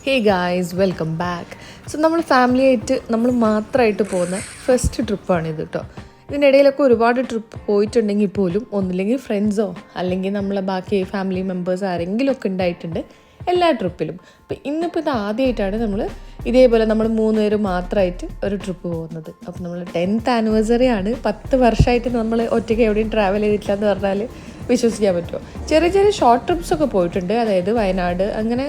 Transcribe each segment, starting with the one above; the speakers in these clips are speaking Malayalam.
Hey guys, welcome back. So നമ്മൾ ഫാമിലിയായിട്ട് നമ്മൾ മാത്രമായിട്ട് പോകുന്ന ഫസ്റ്റ് ട്രിപ്പാണിത് കേട്ടോ. ഇതിനിടയിലൊക്കെ ഒരുപാട് ട്രിപ്പ് പോയിട്ടുണ്ടെങ്കിൽ പോലും ഒന്നില്ലെങ്കിൽ ഫ്രണ്ട്സോ അല്ലെങ്കിൽ നമ്മളെ ബാക്കി ഫാമിലി മെമ്പേഴ്സ് ആരെങ്കിലും ഒക്കെ ഉണ്ടായിട്ടുണ്ട് എല്ലാ ട്രിപ്പിലും. അപ്പോൾ ഇന്നിപ്പോൾ ഇത് ആദ്യമായിട്ടാണ് നമ്മൾ ഇതേപോലെ നമ്മൾ 3 പേര് മാത്രമായിട്ട് ഒരു ട്രിപ്പ് പോകുന്നത്. അപ്പോൾ നമ്മൾ 10th ആനിവേഴ്സറി ആണ്. 10 വർഷമായിട്ട് നമ്മൾ ഒറ്റയ്ക്ക് എവിടെയും ട്രാവൽ ചെയ്തിട്ടില്ല എന്ന് പറഞ്ഞാൽ വിശ്വസിക്കാൻ പറ്റുമോ? ചെറിയ ചെറിയ ഷോർട്ട് ട്രിപ്സൊക്കെ പോയിട്ടുണ്ട്, അതായത് വയനാട് അങ്ങനെ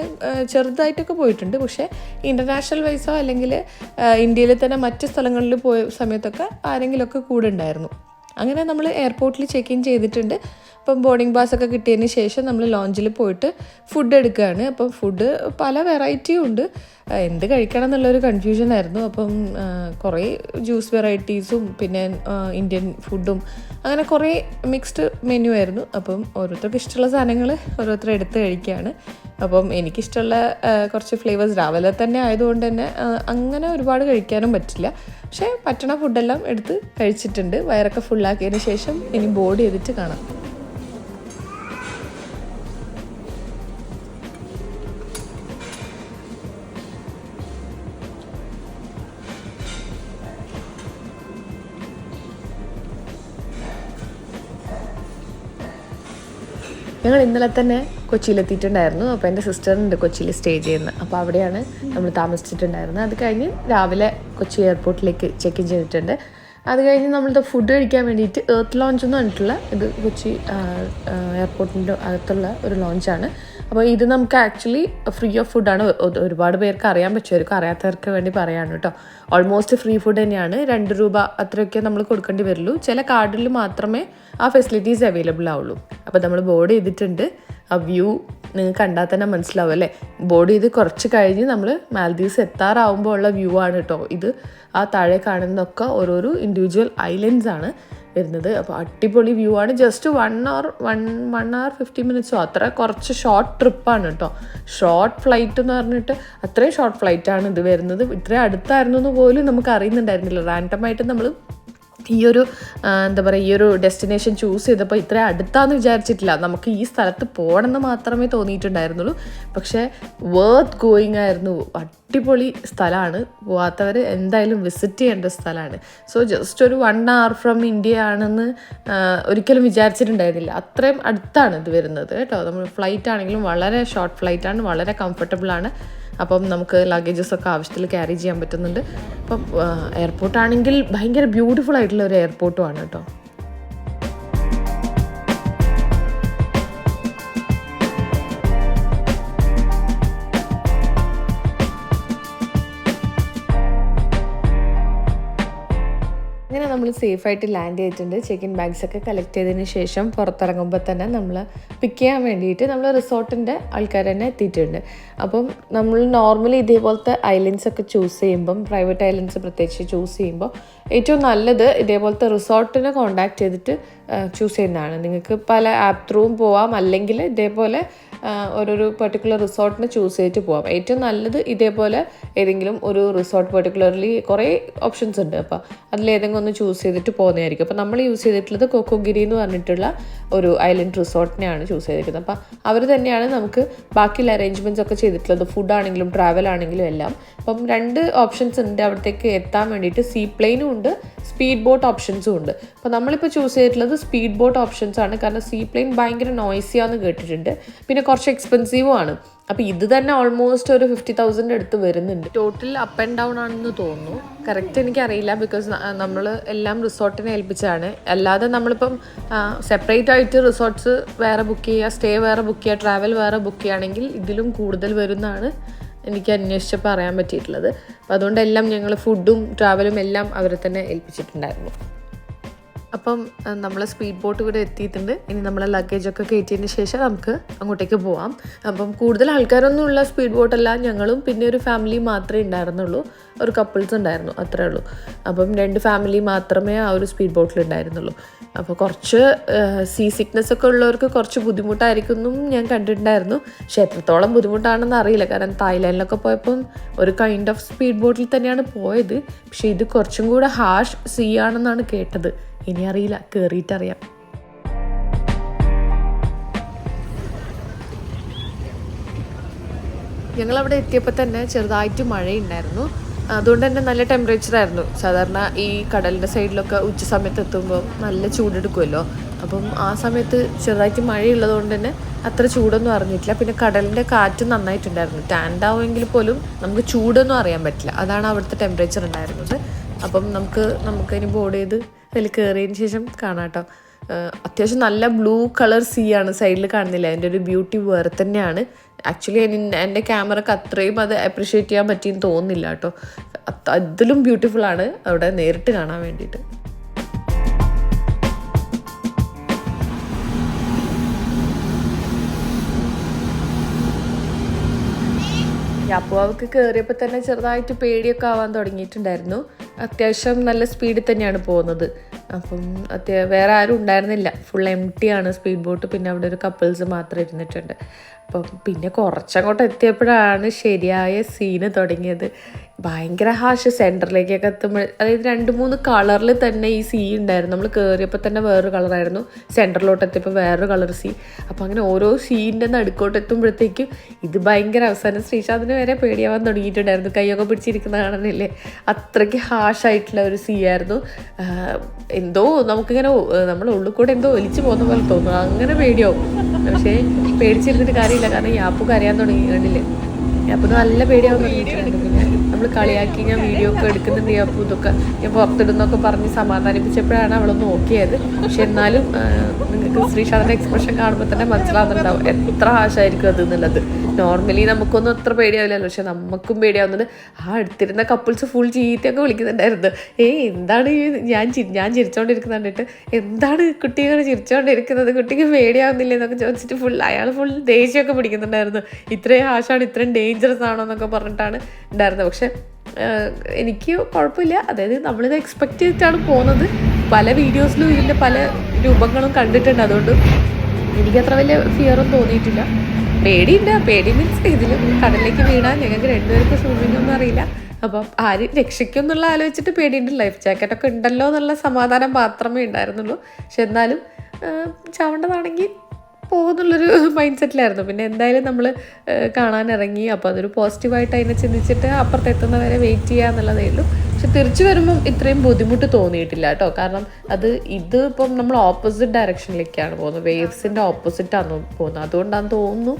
ചെറുതായിട്ടൊക്കെ പോയിട്ടുണ്ട്. പക്ഷേ ഇൻ്റർനാഷണൽ വൈസോ അല്ലെങ്കിൽ ഇന്ത്യയിൽ തന്നെ മറ്റ് സ്ഥലങ്ങളിൽ പോയ സമയത്തൊക്കെ ആരെങ്കിലുമൊക്കെ കൂടെ ഉണ്ടായിരുന്നു. അങ്ങനെ നമ്മൾ എയർപോർട്ടിൽ ചെക്ക് ഇൻ ചെയ്തിട്ടുണ്ട്. അപ്പം ബോർഡിംഗ് പാസ്സൊക്കെ കിട്ടിയതിന് ശേഷം നമ്മൾ ലോഞ്ചിൽ പോയിട്ട് ഫുഡ് എടുക്കുകയാണ്. അപ്പം ഫുഡ് പല വെറൈറ്റിയും ഉണ്ട്, എന്ത് കഴിക്കണം എന്നുള്ളൊരു കൺഫ്യൂഷനായിരുന്നു. അപ്പം കുറേ ജ്യൂസ് വെറൈറ്റീസും പിന്നെ ഇന്ത്യൻ ഫുഡും അങ്ങനെ കുറേ മിക്സ്ഡ് മെനു ആയിരുന്നു. അപ്പം ഓരോരുത്തർക്ക് ഇഷ്ടമുള്ള സാധനങ്ങൾ ഓരോരുത്തർ എടുത്ത് കഴിക്കുകയാണ്. അപ്പം എനിക്കിഷ്ടമുള്ള കുറച്ച് ഫ്ലേവേഴ്സ് രാവിലെ തന്നെ ആയതുകൊണ്ട് തന്നെ അങ്ങനെ ഒരുപാട് കഴിക്കാനും പറ്റില്ല. പക്ഷേ പറ്റണ ഫുഡെല്ലാം എടുത്ത് കഴിച്ചിട്ടുണ്ട്. വയറൊക്കെ ഫുള്ളാക്കിയതിന് ശേഷം ഇനി ബോർഡ് ചെയ്തിട്ട് കാണാം. ഞങ്ങൾ ഇന്നലെ തന്നെ കൊച്ചിയിലെത്തിയിട്ടുണ്ടായിരുന്നു. അപ്പോൾ എൻ്റെ സിസ്റ്ററുണ്ട് കൊച്ചിയിൽ സ്റ്റേ ചെയ്യുന്നത്. അപ്പോൾ അവിടെയാണ് നമ്മൾ താമസിച്ചിട്ടുണ്ടായിരുന്നത്. അത് കഴിഞ്ഞ് രാവിലെ കൊച്ചി എയർപോർട്ടിലേക്ക് ചെക്ക് ഇൻ ചെയ്തിട്ടുണ്ട്. അത് കഴിഞ്ഞ് നമ്മളുടെ ഫുഡ് കഴിക്കാൻ വേണ്ടിയിട്ട് എർത്ത് ലോഞ്ച് എന്ന് പറഞ്ഞിട്ടുള്ള ഇത് കൊച്ചി എയർപോർട്ടിൻ്റെ അകത്തുള്ള ഒരു ലോഞ്ചാണ്. അപ്പോൾ ഇത് നമുക്ക് ആക്ച്വലി ഫ്രീ ഓഫ് ഫുഡാണ്. ഒരുപാട് പേർക്ക് അറിയാൻ പറ്റുമായിരിക്കും, അറിയാത്തവർക്ക് വേണ്ടി പറയാണ് കേട്ടോ. ഓൾമോസ്റ്റ് ഫ്രീ ഫുഡ് തന്നെയാണ്. 2 രൂപ അത്രയൊക്കെ നമ്മൾ കൊടുക്കേണ്ടി വരുള്ളൂ. ചില കാർഡിൽ മാത്രമേ ആ ഫെസിലിറ്റീസ് അവൈലബിൾ ആവുള്ളൂ. അപ്പോൾ നമ്മൾ ബോർഡ് ചെയ്തിട്ടുണ്ട്. ആ വ്യൂ നിങ്ങൾക്ക് കണ്ടാൽ തന്നെ മനസ്സിലാവും അല്ലേ. ബോർഡ് ചെയ്ത് കുറച്ച് കഴിഞ്ഞ് നമ്മൾ മാൽദീവ്സ് എത്താറാവുമ്പോൾ ഉള്ള വ്യൂ ആണ് കേട്ടോ ഇത്. ആ താഴെ കാണുന്നതൊക്കെ ഓരോരോ ഇൻഡിവിജ്വൽ ഐലൻഡ്സ് ആണ് വരുന്നത്. അപ്പോൾ അടിപൊളി വ്യൂ ആണ്. ജസ്റ്റ് 1 hour 50 minutes അത്ര കുറച്ച് ഷോർട്ട് ട്രിപ്പാണ് കേട്ടോ. ഷോർട്ട് ഫ്ലൈറ്റ് എന്ന് പറഞ്ഞിട്ട് അത്രയും ഷോർട്ട് ഫ്ലൈറ്റാണ് ഇത് വരുന്നത്. ഇത്രയും അടുത്തായിരുന്നു എന്ന് പോലും നമുക്ക് അറിയുന്നുണ്ടായിരുന്നില്ല. റാൻഡമായിട്ട് നമ്മൾ ഈ ഒരു ഈ ഒരു ഡെസ്റ്റിനേഷൻ ചൂസ് ചെയ്തപ്പോൾ ഇത്ര അടുത്താന്ന് വിചാരിച്ചിട്ടില്ല. നമുക്ക് ഈ സ്ഥലത്ത് പോകണമെന്ന് മാത്രമേ തോന്നിയിട്ടുണ്ടായിരുന്നുള്ളൂ. പക്ഷേ വേർത്ത് ഗോയിങ് ആയിരുന്നു. അടിപൊളി സ്ഥലമാണ്. പോവാത്തവർ എന്തായാലും വിസിറ്റ് ചെയ്യേണ്ട സ്ഥലമാണ്. സോ ജസ്റ്റ് ഒരു 1 hour ഫ്രം ഇന്ത്യ ആണെന്ന് ഒരിക്കലും വിചാരിച്ചിട്ടുണ്ടായിരുന്നില്ല. അത്രയും അടുത്താണ് ഇത് വരുന്നത് കേട്ടോ. നമ്മൾ ഫ്ലൈറ്റ് ആണെങ്കിലും വളരെ ഷോർട്ട് ഫ്ലൈറ്റാണ്, വളരെ കംഫർട്ടബിളാണ്. അപ്പം നമുക്ക് ലഗേജസൊക്കെ ആവശ്യത്തിൽ ക്യാരി ചെയ്യാൻ പറ്റുന്നുണ്ട്. അപ്പം എയർപോർട്ടാണെങ്കിൽ ഭയങ്കര ബ്യൂട്ടിഫുൾ ആയിട്ടുള്ള ഒരു എയർപോർട്ടുമാണ് കേട്ടോ. അങ്ങനെ നമ്മൾ സേഫായിട്ട് ലാൻഡ് ചെയ്തിട്ടുണ്ട്. ചെക്ക് ഇൻ ബാഗ്സൊക്കെ കളക്ട് ചെയ്തതിന് ശേഷം പുറത്തിറങ്ങുമ്പോൾ തന്നെ നമ്മൾ പിക്ക് ചെയ്യാൻ വേണ്ടിയിട്ട് നമ്മൾ റിസോർട്ടിൻ്റെ ആൾക്കാർ തന്നെ എത്തിയിട്ടുണ്ട്. അപ്പം നമ്മൾ നോർമലി ഇതേപോലത്തെ ഐലൻഡ്സൊക്കെ ചൂസ് ചെയ്യുമ്പം, പ്രൈവറ്റ് ഐലൻഡ്സ് പ്രത്യേകിച്ച് ചൂസ് ചെയ്യുമ്പോൾ ഏറ്റവും നല്ലത് ഇതേപോലത്തെ റിസോർട്ടിനെ കോൺടാക്ട് ചെയ്തിട്ട് ചൂസ് ചെയ്യുന്നതാണ്. നിങ്ങൾക്ക് പല ആപ്പ് ത്രൂവും പോവാം, അല്ലെങ്കിൽ ഇതേപോലെ ഓരോരു പെർട്ടിക്കുലർ റിസോർട്ടിനെ ചൂസ് ചെയ്തിട്ട് പോവാം. ഏറ്റവും നല്ലത് ഇതേപോലെ ഏതെങ്കിലും ഒരു റിസോർട്ട് പെർട്ടിക്കുലർലി കുറേ ഓപ്ഷൻസ് ഉണ്ട്. അപ്പോൾ അതിലേതെങ്കിലും ഒന്ന് ചൂസ് ചെയ്തിട്ട് പോകുന്നതായിരിക്കും. അപ്പോൾ നമ്മൾ യൂസ് ചെയ്തിട്ടുള്ളത് കൊക്കോഗിരി എന്ന് പറഞ്ഞിട്ടുള്ള ഒരു ഐലൻഡ് റിസോർട്ടിനെയാണ് ചൂസ് ചെയ്തിരിക്കുന്നത്. അപ്പോൾ അവർ തന്നെയാണ് നമുക്ക് ബാക്കിയുള്ള അറേഞ്ച്മെൻറ്റ്സ് ഒക്കെ ചെയ്തിട്ടുള്ളത്, ഫുഡ് ആണെങ്കിലും ട്രാവൽ ആണെങ്കിലും എല്ലാം. അപ്പം 2 ഓപ്ഷൻസ് ഉണ്ട് അവിടത്തേക്ക് എത്താൻ വേണ്ടിയിട്ട്. സീ പ്ലെയിനും ഉണ്ട്, സ്പീഡ് ബോട്ട് ഓപ്ഷൻസും ഉണ്ട്. അപ്പോൾ നമ്മളിപ്പോൾ ചൂസ് ചെയ്തിട്ടുള്ളത് സ്പീഡ് ബോട്ട് ഓപ്ഷൻസ് ആണ്. കാരണം സീ പ്ലെയിൻ ഭയങ്കര നോയ്സിയാന്ന് കേട്ടിട്ടുണ്ട്, പിന്നെ കുറച്ച് എക്സ്പെൻസീവും ആണ്. അപ്പോൾ ഇത് തന്നെ ഓൾമോസ്റ്റ് ഒരു 50,000 അടുത്ത് വരുന്നുണ്ട്. ടോട്ടൽ അപ്പ് ആൻഡ് ഡൗൺ ആണെന്ന് തോന്നുന്നു. കറക്റ്റ് എനിക്കറിയില്ല, ബിക്കോസ് നമ്മൾ എല്ലാം റിസോർട്ടിനെ ഏൽപ്പിച്ചാണ്. അല്ലാതെ നമ്മളിപ്പം സെപ്പറേറ്റ് ആയിട്ട് റിസോർട്ട്സ് വേറെ ബുക്ക് ചെയ്യുക, സ്റ്റേ വേറെ ബുക്ക് ചെയ്യുക, ട്രാവൽ വേറെ ബുക്ക് ചെയ്യുകയാണെങ്കിൽ ഇതിലും കൂടുതൽ വരുന്നതാണ് എനിക്ക് അന്വേഷിച്ചപ്പോൾ അറിയാൻ പറ്റിയിട്ടുള്ളത്. അപ്പോൾ അതുകൊണ്ട് എല്ലാം ഞങ്ങൾ ഫുഡും ട്രാവലും എല്ലാം അവരെ തന്നെ ഏൽപ്പിച്ചിട്ടുണ്ടായിരുന്നു. അപ്പം നമ്മൾ സ്പീഡ് ബോട്ട് കൂടെ എത്തിയിട്ടുണ്ട്. ഇനി നമ്മളെ ലഗേജൊക്കെ കയറ്റിയതിന് ശേഷം നമുക്ക് അങ്ങോട്ടേക്ക് പോവാം. അപ്പം കൂടുതൽ ആൾക്കാരൊന്നും ഉള്ള സ്പീഡ് ബോട്ടല്ല, ഞങ്ങളും പിന്നെ ഒരു ഫാമിലി മാത്രമേ ഉണ്ടായിരുന്നുള്ളൂ. ഒരു കപ്പിൾസ് ഉണ്ടായിരുന്നു, അത്രേ ഉള്ളൂ. അപ്പം 2 ഫാമിലി മാത്രമേ ആ ഒരു സ്പീഡ് ബോട്ടിൽ ഉണ്ടായിരുന്നുള്ളൂ. അപ്പോൾ കുറച്ച് സീ സിക്നെസ് ഒക്കെ ഉള്ളവർക്ക് കുറച്ച് ബുദ്ധിമുട്ടായിരിക്കും ഞാൻ കണ്ടിട്ടുണ്ടായിരുന്നു. പക്ഷേ എത്രത്തോളം ബുദ്ധിമുട്ടാണെന്ന് അറിയില്ല. കാരണം തായ്ലാൻഡിലൊക്കെ പോയപ്പം ഒരു കൈൻഡ് ഓഫ് സ്പീഡ് ബോട്ടിൽ തന്നെയാണ് പോയത്. പക്ഷേ ഇത് കുറച്ചും കൂടെ ഹാർഷ് സീ ആണെന്നാണ് കേട്ടത്. ഇനി അറിയില്ല, കയറിയിട്ടറിയാം. ഞങ്ങളവിടെ എത്തിയപ്പോൾ തന്നെ ചെറുതായിട്ട് മഴയുണ്ടായിരുന്നു. അതുകൊണ്ട് തന്നെ നല്ല ടെമ്പറേച്ചറായിരുന്നു. സാധാരണ ഈ കടലിൻ്റെ സൈഡിലൊക്കെ ഉച്ച സമയത്ത് എത്തുമ്പോൾ നല്ല ചൂടെടുക്കുമല്ലോ. അപ്പം ആ സമയത്ത് ചെറുതായിട്ട് മഴയുള്ളതുകൊണ്ട് തന്നെ അത്ര ചൂടൊന്നും അറിഞ്ഞിട്ടില്ല. പിന്നെ കടലിൻ്റെ കാറ്റും നന്നായിട്ടുണ്ടായിരുന്നു. ടാൻഡാവുമെങ്കിൽ പോലും നമുക്ക് ചൂടൊന്നും അറിയാൻ പറ്റില്ല. അതാണ് അവിടുത്തെ ടെമ്പറേച്ചർ ഉണ്ടായിരുന്നത്. അപ്പം നമുക്കതിന് ബോർഡ് ചെയ്ത് അതിൽ കയറിയതിന് ശേഷം കാണാം കേട്ടോ. അത്യാവശ്യം നല്ല ബ്ലൂ കളർ സീ ആണ് സൈഡിൽ കാണുന്നില്ല. അതിൻ്റെ ഒരു ബ്യൂട്ടി വേറെ തന്നെയാണ്. ആക്ച്വലി എൻ്റെ ക്യാമറക്ക് അത്രയും അത് അപ്രിഷ്യേറ്റ് ചെയ്യാൻ പറ്റിയെന്ന് തോന്നുന്നില്ല കേട്ടോ. അതിലും ബ്യൂട്ടിഫുള്ളാണ് അവിടെ നേരിട്ട് കാണാൻ വേണ്ടിയിട്ട്. യാപ്പുവാവക്ക് കയറിയപ്പോൾ തന്നെ ചെറുതായിട്ട് പേടിയൊക്കെ ആവാൻ തുടങ്ങിയിട്ടുണ്ടായിരുന്നു. അത്യാവശ്യം നല്ല സ്പീഡിൽ തന്നെയാണ് പോകുന്നത്. അപ്പം വേറെ ആരും ഉണ്ടായിരുന്നില്ല. ഫുൾ എം ടി ആണ് സ്പീഡ് ബോട്ട്. പിന്നെ അവിടെ ഒരു കപ്പിൾസ് മാത്രം ഇരുന്നിട്ടുണ്ട്. അപ്പം പിന്നെ കുറച്ചങ്ങോട്ട് എത്തിയപ്പോഴാണ് ശരിയായ സീന് തുടങ്ങിയത്. ഭയങ്കര ഹാഷ് സെൻറ്ററിലേക്കൊക്കെ എത്തുമ്പോൾ, അതായത് 2-3 കളറിൽ തന്നെ ഈ സീ ഉണ്ടായിരുന്നു. നമ്മൾ കയറിയപ്പോൾ തന്നെ വേറൊരു കളറായിരുന്നു, സെൻറ്ററിലോട്ട് എത്തിയപ്പോൾ വേറൊരു കളർ സീ. അപ്പോൾ അങ്ങനെ ഓരോ സീൻ്റെ നടുക്കോട്ട് എത്തുമ്പോഴത്തേക്കും ഇത് ഭയങ്കര അവസാനം ശ്രീശാന്തിന് വരെ പേടിയാവാൻ തുടങ്ങിയിട്ടുണ്ടായിരുന്നു. കൈയൊക്കെ പിടിച്ചിരിക്കുന്ന കാണുന്നില്ലേ, അത്രയ്ക്ക് ഹാഷായിട്ടുള്ള ഒരു സീ ആയിരുന്നു. എന്തോ നമുക്കിങ്ങനെ നമ്മുടെ ഉള്ളിൽ കൂടെ എന്തോ ഒലിച്ചു പോകുന്ന പോലെ തോന്നും, അങ്ങനെ പേടിയാവും. പക്ഷേ പേടിച്ചിരുന്നിട്ട് കാര്യമില്ല, കാരണം യാപ്പ് കരയാൻ തുടങ്ങിയിട്ടില്ലേ. യാപ്പ് നല്ല പേടിയാവാൻ തുടങ്ങിയിട്ടുണ്ട്. പിന്നെ നമ്മൾ കളിയാക്കി ഞാൻ വീഡിയോ ഒക്കെ എടുക്കുന്നുണ്ട് യാപ്പു, ഇതൊക്കെ ഞാൻ പുറത്തിടുന്നൊക്കെ പറഞ്ഞ് സമാധാനിപ്പിച്ചപ്പോഴാണ് അവളൊന്ന് നോക്കിയത്. പക്ഷെ എന്നാലും നിങ്ങൾക്ക് ശ്രീശാന്തിൻ്റെ എക്സ്പ്രഷൻ കാണുമ്പോൾ തന്നെ മനസ്സിലാവുന്നുണ്ടാവും എത്ര ഹാഷായിരിക്കും അത് എന്നുള്ളത്. നോർമലി നമുക്കൊന്നും അത്ര പേടിയാവില്ലല്ലോ, പക്ഷെ നമുക്കും പേടിയാവുന്നത്. എടുത്തിരുന്ന കപ്പിൾസ് ഫുൾ ചീത്തയൊക്കെ വിളിക്കുന്നുണ്ടായിരുന്നു. എന്താണ് ഞാൻ ചിരിച്ചോണ്ടിരിക്കുന്ന കണ്ടിട്ട്, എന്താണ് കുട്ടികൾ ചിരിച്ചോണ്ടിരിക്കുന്നത്, കുട്ടിക്ക് പേടിയാവുന്നില്ല എന്നൊക്കെ ചോദിച്ചിട്ട് അയാൾ ഫുൾ ദേഷ്യമൊക്കെ പിടിക്കുന്നുണ്ടായിരുന്നു. ഇത്രയും ഹാഷാണ്, ഇത്രയും ഡേഞ്ചറസ് ആണോ എന്നൊക്കെ പറഞ്ഞിട്ടാണ് ഉണ്ടായിരുന്നത്. പക്ഷെ എനിക്ക് കുഴപ്പമില്ല. അതായത് നമ്മളിത് എക്സ്പെക്റ്റ് ചെയ്തിട്ടാണ് പോകുന്നത്. പല വീഡിയോസിലും ഇതിൻ്റെ പല രൂപങ്ങളും കണ്ടിട്ടുണ്ട്. അതുകൊണ്ട് എനിക്കത്ര വലിയ ഫിയറും തോന്നിയിട്ടില്ല. പേടിയില്ല. പേടി മീൻസ് ഇതിൽ കടലിലേക്ക് വീണാൽ ഞങ്ങൾക്ക് 2 പേർക്ക് സ്വിമ്മിംഗ് ഒന്നും അറിയില്ല. അപ്പം ആര് രക്ഷിക്കും എന്നുള്ള ആലോചിച്ചിട്ട് പേടിയുണ്ട്. ലൈഫ് ജാക്കറ്റൊക്കെ ഉണ്ടല്ലോ എന്നുള്ള സമാധാനം മാത്രമേ ഉണ്ടായിരുന്നുള്ളൂ. പക്ഷെ എന്നാലും ചാവേണ്ടതാണെങ്കിൽ പോകുന്നുള്ളൊരു മൈൻഡ് സെറ്റിലായിരുന്നു. പിന്നെ എന്തായാലും നമ്മൾ കാണാനിറങ്ങി. അപ്പോൾ അതൊരു പോസിറ്റീവായിട്ട് അതിനെ ചിന്തിച്ചിട്ട് അപ്പുറത്തെത്തുന്നവരെ വെയിറ്റ് ചെയ്യുക എന്നുള്ളതേ ഉള്ളൂ. പക്ഷെ തിരിച്ചു വരുമ്പം ഇത്രയും ബുദ്ധിമുട്ട് തോന്നിയിട്ടില്ല കേട്ടോ. കാരണം ഇത് ഇപ്പം നമ്മൾ ഓപ്പോസിറ്റ് ഡയറക്ഷനിലേക്കാണ് പോകുന്നത്, വേവ്സിൻ്റെ ഓപ്പോസിറ്റാണ് പോകുന്നത്. അതുകൊണ്ടാണ് തോന്നുന്നു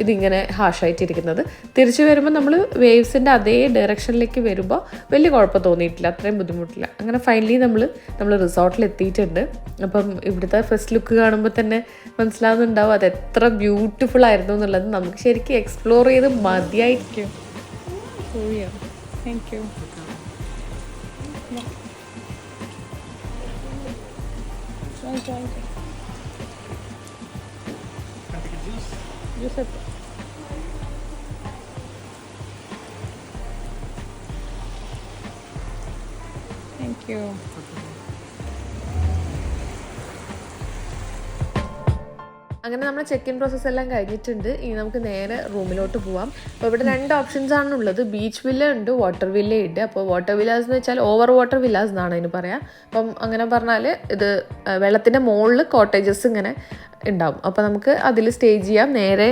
ഇതിങ്ങനെ ഹാഷായിട്ടിരിക്കുന്നത്. തിരിച്ചു വരുമ്പോൾ നമ്മൾ വേവ്സിൻ്റെ അതേ ഡയറക്ഷനിലേക്ക് വരുമ്പോൾ വലിയ കുഴപ്പം തോന്നിയിട്ടില്ല, അത്രയും ബുദ്ധിമുട്ടില്ല. അങ്ങനെ ഫൈനലി നമ്മൾ റിസോർട്ടിൽ എത്തിയിട്ടുണ്ട്. അപ്പം ഇവിടുത്തെ ഫസ്റ്റ് ലുക്ക് കാണുമ്പോൾ തന്നെ മനസ്സിലാവുന്നുണ്ടാവും അത് എത്ര ബ്യൂട്ടിഫുൾ ആയിരുന്നു എന്നുള്ളത്. നമുക്ക് ശരിക്കും എക്സ്പ്ലോർ ചെയ്ത് മതിയായിരിക്കും. Thank you. Thank you. അങ്ങനെ നമ്മൾ ചെക്ക് ഇൻ പ്രോസസ്സ് എല്ലാം കഴിഞ്ഞിട്ടുണ്ട്. ഇനി നമുക്ക് നേരെ റൂമിലോട്ട് പോവാം. അപ്പോൾ ഇവിടെ 2 ഓപ്ഷൻസ് ആണുള്ളത്. ബീച്ച് വില്ല ഉണ്ട്, വാട്ടർ വില്ല ഉണ്ട്. അപ്പോൾ വാട്ടർ വില്ലാസ് എന്ന് വെച്ചാൽ ഓവർ വാട്ടർ വില്ലാസ് എന്നാണ് അതിന് പറയാം. അപ്പം അങ്ങനെ പറഞ്ഞാൽ ഇത് വെള്ളത്തിൻ്റെ മുകളിൽ കോട്ടേജസ് ഇങ്ങനെ ഉണ്ടാവും. അപ്പോൾ നമുക്ക് അതിൽ സ്റ്റേ ചെയ്യാം. നേരെ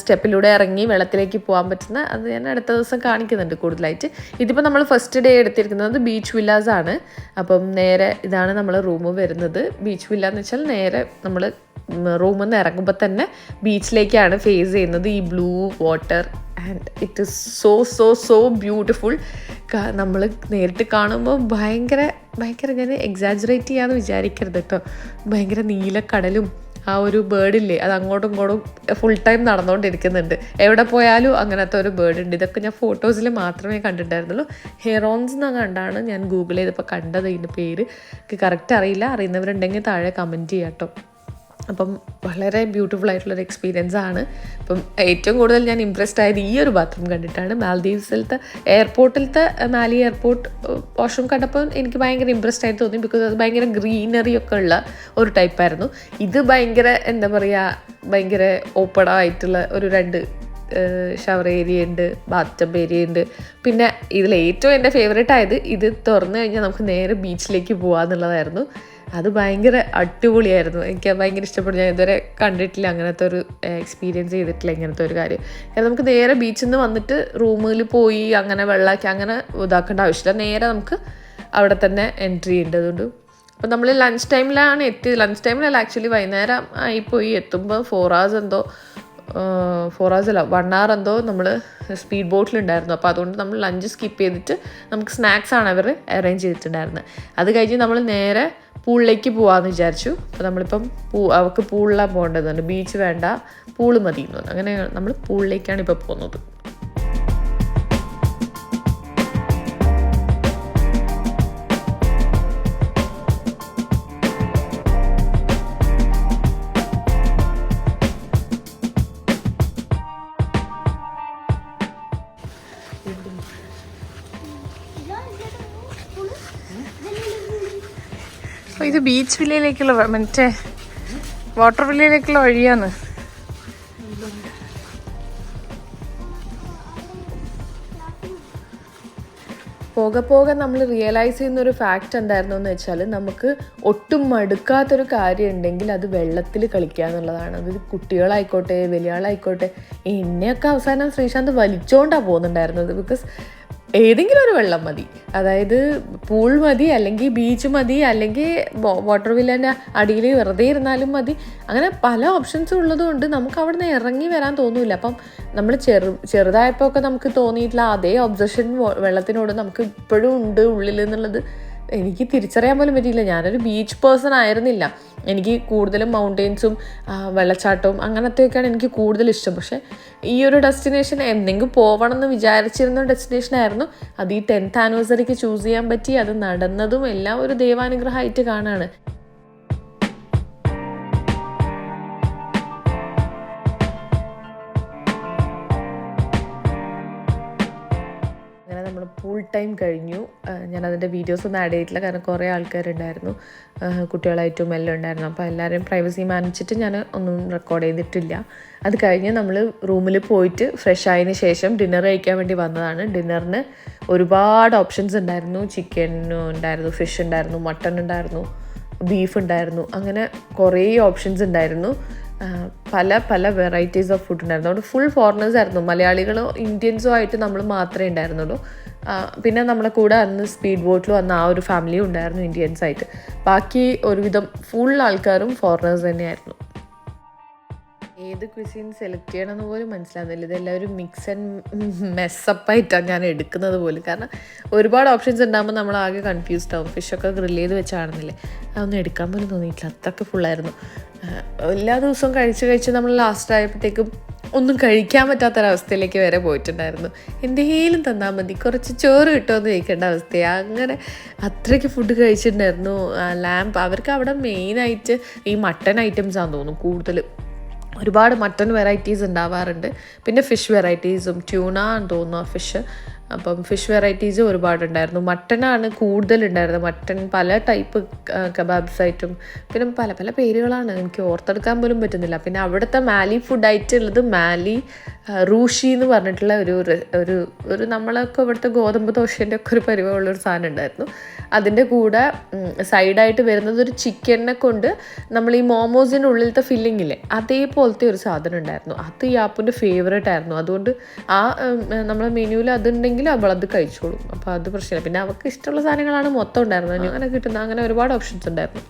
സ്റ്റെപ്പിലൂടെ ഇറങ്ങി വെള്ളത്തിലേക്ക് പോകാൻ പറ്റുന്ന അത് ഞാൻ അടുത്ത ദിവസം കാണിക്കുന്നുണ്ട് കൂടുതലായിട്ട്. ഇതിപ്പോൾ നമ്മൾ ഫസ്റ്റ് ഡേ എടുത്തിരിക്കുന്നത് ബീച്ച് വില്ലാസ് ആണ്. അപ്പം നേരെ ഇതാണ് നമ്മൾ റൂം വരുന്നത്. ബീച്ച് വില്ല എന്ന് വെച്ചാൽ നേരെ നമ്മൾ റൂമിൽ നിന്ന് ഇറങ്ങുമ്പോൾ തന്നെ ബീച്ചിലേക്കാണ് ഫേസ് ചെയ്യുന്നത്. ഈ blue water and it is so so so beautiful. നമ്മൾ നേരിട്ട് കാണുമ്പോൾ ഭയങ്കര ഞാൻ എക്സാജറേറ്റ് ചെയ്യാമെന്ന് വിചാരിക്കരുത് കേട്ടോ. ഭയങ്കര നീലക്കടലും ആ ഒരു ബേർഡില്ലേ, അത് അങ്ങോട്ടും ഇങ്ങോട്ടും ഫുൾ ടൈം നടന്നുകൊണ്ടിരിക്കുന്നുണ്ട്. എവിടെ പോയാലും അങ്ങനത്തെ ഒരു ബേർഡ് ഉണ്ട്. ഇതൊക്കെ ഞാൻ ഫോട്ടോസിൽ മാത്രമേ കണ്ടിട്ടുണ്ടായിരുന്നുള്ളൂ. ഹെറോൺസ് എന്ന് കണ്ടാണ് ഞാൻ ഗൂഗിൾ ചെയ്തപ്പോൾ കണ്ടത്. ഇതിൻ്റെ പേര് കറക്റ്റ് അറിയില്ല. അറിയുന്നവരുണ്ടെങ്കിൽ താഴെ കമൻറ്റ് ചെയ്യാം കേട്ടോ. അപ്പം വളരെ ബ്യൂട്ടിഫുൾ ആയിട്ടുള്ളൊരു എക്സ്പീരിയൻസ് ആണ്. അപ്പം ഏറ്റവും കൂടുതൽ ഞാൻ ഇംപ്രസ്ഡ് ആയത് ഈ ഒരു ബാത്റൂം കണ്ടിട്ടാണ്. മാൽദീവ്സിലത്തെ എയർപോർട്ടിലത്തെ മാലി എയർപോർട്ട് വാഷ്റൂം കണ്ടപ്പോൾ എനിക്ക് ഭയങ്കര ഇംപ്രസ്ഡ് ആയിട്ട് തോന്നി. ബിക്കോസ് അത് ഭയങ്കര ഗ്രീനറി ഒക്കെ ഉള്ള ഒരു ടൈപ്പായിരുന്നു. ഇത് ഭയങ്കര എന്താ പറയുക, ഭയങ്കര ഓപ്പൺ ആയിട്ടുള്ള ഒരു 2 ഷവർ ഏരിയ ഉണ്ട്, ബാത്ത് ടബ് ഏരിയ ഉണ്ട്. പിന്നെ ഇതിൽ ഏറ്റവും എൻ്റെ ഫേവറേറ്റ് ആയത് ഇത് തുറന്നു കഴിഞ്ഞാൽ നമുക്ക് നേരെ ബീച്ചിലേക്ക് പോകാമെന്നുള്ളതായിരുന്നു. അത് ഭയങ്കര അടിപൊളിയായിരുന്നു. എനിക്ക് ഭയങ്കര ഇഷ്ടപ്പെട്ടു. ഞാൻ ഇതുവരെ കണ്ടിട്ടില്ല, അങ്ങനത്തെ ഒരു എക്സ്പീരിയൻസ് ചെയ്തിട്ടില്ല ഇങ്ങനത്തെ ഒരു കാര്യം. കാരണം നമുക്ക് നേരെ ബീച്ചിൽ നിന്ന് വന്നിട്ട് റൂമിൽ പോയി അങ്ങനെ വെള്ളമാക്കി അങ്ങനെ ഇതാക്കേണ്ട ആവശ്യമില്ല. നേരെ നമുക്ക് അവിടെ തന്നെ എൻട്രി ചെയ്യേണ്ടതുകൊണ്ട്. അപ്പോൾ നമ്മൾ ലഞ്ച് ടൈമിലാണ് എത്തിയത്. ലഞ്ച് ടൈമിലല്ല, ആക്ച്വലി വൈകുന്നേരം ആയിപ്പോയി. എത്തുമ്പോൾ 4 hours എന്തോ 4 hours അല്ല 1 hour എന്തോ നമ്മൾ സ്പീഡ് ബോട്ടിലുണ്ടായിരുന്നു. അപ്പോൾ അതുകൊണ്ട് നമ്മൾ ലഞ്ച് സ്കിപ്പ് ചെയ്തിട്ട് നമുക്ക് സ്നാക്സാണ് അവർ അറേഞ്ച് ചെയ്തിട്ടുണ്ടായിരുന്നത്. അത് കഴിഞ്ഞ് നമ്മൾ നേരെ പൂളിലേക്ക് പോകാമെന്ന് വിചാരിച്ചു. അപ്പോൾ നമ്മളിപ്പം അവർക്ക് പൂളിലാണ് പോകേണ്ടതുണ്ട്. ബീച്ച് വേണ്ട, പൂള് മതി എന്ന് പറഞ്ഞു. അങ്ങനെ നമ്മൾ പൂളിലേക്കാണ് ഇപ്പോൾ പോകുന്നത്. ഇത് ബീച്ച് വില്ലയിലേക്കുള്ള മറ്റേ വാട്ടർ വില്ലയിലേക്കുള്ള വഴിയാന്ന്. പോകെ പോകെ നമ്മൾ റിയലൈസ് ചെയ്യുന്നൊരു ഫാക്റ്റ് എന്തായിരുന്നു എന്ന് വെച്ചാൽ, നമുക്ക് ഒട്ടും മടുക്കാത്തൊരു കാര്യം ഉണ്ടെങ്കിൽ അത് വെള്ളത്തിൽ കളിക്കുക എന്നുള്ളതാണ്. അത് കുട്ടികളായിക്കോട്ടെ വലിയ ആളായിക്കോട്ടെ. എന്നെയൊക്കെ അവസാനം ശ്രീശാന്ത് വലിച്ചോണ്ടാണ് പോകുന്നുണ്ടായിരുന്നത്. ബിക്കോസ് ഏതെങ്കിലും ഒരു വെള്ളം മതി, അതായത് പൂൾ മതി, അല്ലെങ്കിൽ ബീച്ച് മതി, അല്ലെങ്കിൽ വാട്ടർ വില്ലേൻ്റെ അടിയിൽ വെറുതെ ഇരുന്നാലും മതി. അങ്ങനെ പല ഓപ്ഷൻസും ഉള്ളതുകൊണ്ട് നമുക്ക് അവിടെ നിന്ന് ഇറങ്ങി വരാൻ തോന്നില്ല. അപ്പം നമ്മൾ ചെറുതായപ്പോൾ ഒക്കെ നമുക്ക് തോന്നിയിട്ടുള്ള അതേ ഒബ്സഷൻ വെള്ളത്തിനോട് നമുക്ക് ഇപ്പോഴും ഉണ്ട് ഉള്ളിൽ എന്നുള്ളത് എനിക്ക് തിരിച്ചറിയാൻ പോലും പറ്റിയില്ല. ഞാനൊരു ബീച്ച് പേഴ്സൺ ആയിരുന്നില്ല. എനിക്ക് കൂടുതലും മൗണ്ടെയ്ൻസും വെള്ളച്ചാട്ടവും അങ്ങനത്തെയൊക്കെയാണ് എനിക്ക് കൂടുതൽ ഇഷ്ടം. പക്ഷേ ഈ ഒരു ഡെസ്റ്റിനേഷൻ എന്തെങ്കിലും പോകണം എന്ന് വിചാരിച്ചിരുന്ന ഡെസ്റ്റിനേഷനായിരുന്നു. അത് ഈ 10th ആനിവേഴ്സറിക്ക് ചൂസ് ചെയ്യാൻ പറ്റി. അത് നടന്നതും എല്ലാം ഒരു ദൈവാനുഗ്രഹമായിട്ട് കാണാണ്. ഫുൾ ടൈം കഴിഞ്ഞു. ഞാനതിൻ്റെ വീഡിയോസൊന്നും ആഡ് ചെയ്തിട്ടില്ല, കാരണം കുറേ ആൾക്കാരുണ്ടായിരുന്നു, കുട്ടികളായിട്ടും എല്ലാം ഉണ്ടായിരുന്നു. അപ്പോൾ എല്ലാവരെയും പ്രൈവസി മാനിച്ചിട്ട് ഞാൻ ഒന്നും റെക്കോർഡ് ചെയ്തിട്ടില്ല. അത് കഴിഞ്ഞ് നമ്മൾ റൂമിൽ പോയിട്ട് ഫ്രഷ് ആയതിന് ശേഷം ഡിന്നർ കഴിക്കാൻ വേണ്ടി വന്നതാണ്. ഡിന്നറിന് ഒരുപാട് ഓപ്ഷൻസ് ഉണ്ടായിരുന്നു. ചിക്കൻ ഉണ്ടായിരുന്നു, ഫിഷ് ഉണ്ടായിരുന്നു, മട്ടൺ ഉണ്ടായിരുന്നു, ബീഫ് ഉണ്ടായിരുന്നു. അങ്ങനെ കുറേ ഓപ്ഷൻസ് ഉണ്ടായിരുന്നു. പല പല വെറൈറ്റീസ് ഓഫ് ഫുഡ് ഉണ്ടായിരുന്നു. അവിടെ ഫുൾ ഫോറിനേഴ്സ് ആയിരുന്നു. മലയാളികളോ ഇന്ത്യൻസോ ആയിട്ട് നമ്മൾ മാത്രമേ ഉണ്ടായിരുന്നുള്ളൂ. പിന്നെ നമ്മളെ കൂടെ അന്ന് സ്പീഡ് ബോട്ടിൽ വന്ന ആ ഒരു ഫാമിലിയും ഉണ്ടായിരുന്നു ഇന്ത്യൻസ് ആയിട്ട്. ബാക്കി ഒരുവിധം ഫുൾ ആൾക്കാരും ഫോറിനേഴ്സ് തന്നെയായിരുന്നു. ഏത് ക്വിസിൻ സെലക്ട് ചെയ്യണമെന്ന് പോലും മനസ്സിലാകുന്നില്ല. ഇതെല്ലാം ഒരു മിക്സ് ആൻഡ് മെസ്സപ്പായിട്ടാണ് ഞാൻ എടുക്കുന്നത് പോലും. കാരണം ഒരുപാട് ഓപ്ഷൻസ് ഉണ്ടാകുമ്പോൾ നമ്മൾ ആകെ കൺഫ്യൂസ്ഡ് ആവും. ഫിഷൊക്കെ ഗ്രില്ല് ചെയ്ത് വെച്ചാണെന്നില്ലേ, അതൊന്നും എടുക്കാൻ പോലും തോന്നിയിട്ടില്ല, അത്രയ്ക്ക് ഫുള്ളായിരുന്നു. എല്ലാ ദിവസവും കഴിച്ച് നമ്മൾ ലാസ്റ്റ് ആയപ്പോഴത്തേക്കും ഒന്നും കഴിക്കാൻ പറ്റാത്തൊരവസ്ഥയിലേക്ക് വരെ പോയിട്ടുണ്ടായിരുന്നു. എന്തെങ്കിലും തന്നാൽ മതി, കുറച്ച് ചോറ് കിട്ടുമെന്ന് ചോദിക്കേണ്ട അവസ്ഥയാണ്. അങ്ങനെ അത്രയ്ക്ക് ഫുഡ് കഴിച്ചിട്ടുണ്ടായിരുന്നു. ലാമ്പ് അവർക്ക് അവിടെ മെയിനായിട്ട് ഈ മട്ടൺ ഐറ്റംസാണെന്ന് തോന്നുന്നു കൂടുതൽ. ഒരുപാട് മട്ടൺ വെറൈറ്റീസ് ഉണ്ടാവാറുണ്ട്. പിന്നെ ഫിഷ് വെറൈറ്റീസും ട്യൂണ എന്ന് തോന്നുന്നു ഫിഷ്. അപ്പം ഫിഷ് വെറൈറ്റീസും ഒരുപാടുണ്ടായിരുന്നു. മട്ടനാണ് കൂടുതലുണ്ടായിരുന്നത്. മട്ടൺ പല ടൈപ്പ് കബാബ്സായിട്ടും പിന്നെ പല പല പേരുകളാണ്, എനിക്ക് ഓർത്തെടുക്കാൻ പോലും പറ്റുന്നില്ല. പിന്നെ അവിടുത്തെ മാലി ഫുഡായിട്ടുള്ളത് മാലി റൂഷി എന്ന് പറഞ്ഞിട്ടുള്ള ഒരു നമ്മളൊക്കെ ഇവിടുത്തെ ഗോതമ്പ് ദോശേൻ്റെ ഒക്കെ ഒരു പരിവമുള്ളൊരു സാധനം ഉണ്ടായിരുന്നു. അതിൻ്റെ കൂടെ സൈഡായിട്ട് വരുന്നത് ഒരു ചിക്കനെ കൊണ്ട് നമ്മൾ ഈ മോമോസിൻ്റെ ഉള്ളിലത്തെ ഫില്ലിംഗ് ഇല്ലേ, അതേപോലത്തെ ഒരു സാധനം ഉണ്ടായിരുന്നു. അത് ഈ ആപ്പിൻ്റെ ഫേവറേറ്റ് ആയിരുന്നു. അതുകൊണ്ട് ആ നമ്മളെ മെനുവിൽ അതുണ്ടെങ്കിൽ അവളത് കഴിച്ചോളും. അപ്പോൾ അത് പ്രശ്നമില്ല. പിന്നെ അവൾക്ക് ഇഷ്ടമുള്ള സാധനങ്ങളാണ് മൊത്തം ഉണ്ടായിരുന്നത്. അങ്ങനെ കിട്ടുന്ന അങ്ങനെ ഒരുപാട് ഓപ്ഷൻസ് ഉണ്ടായിരുന്നു.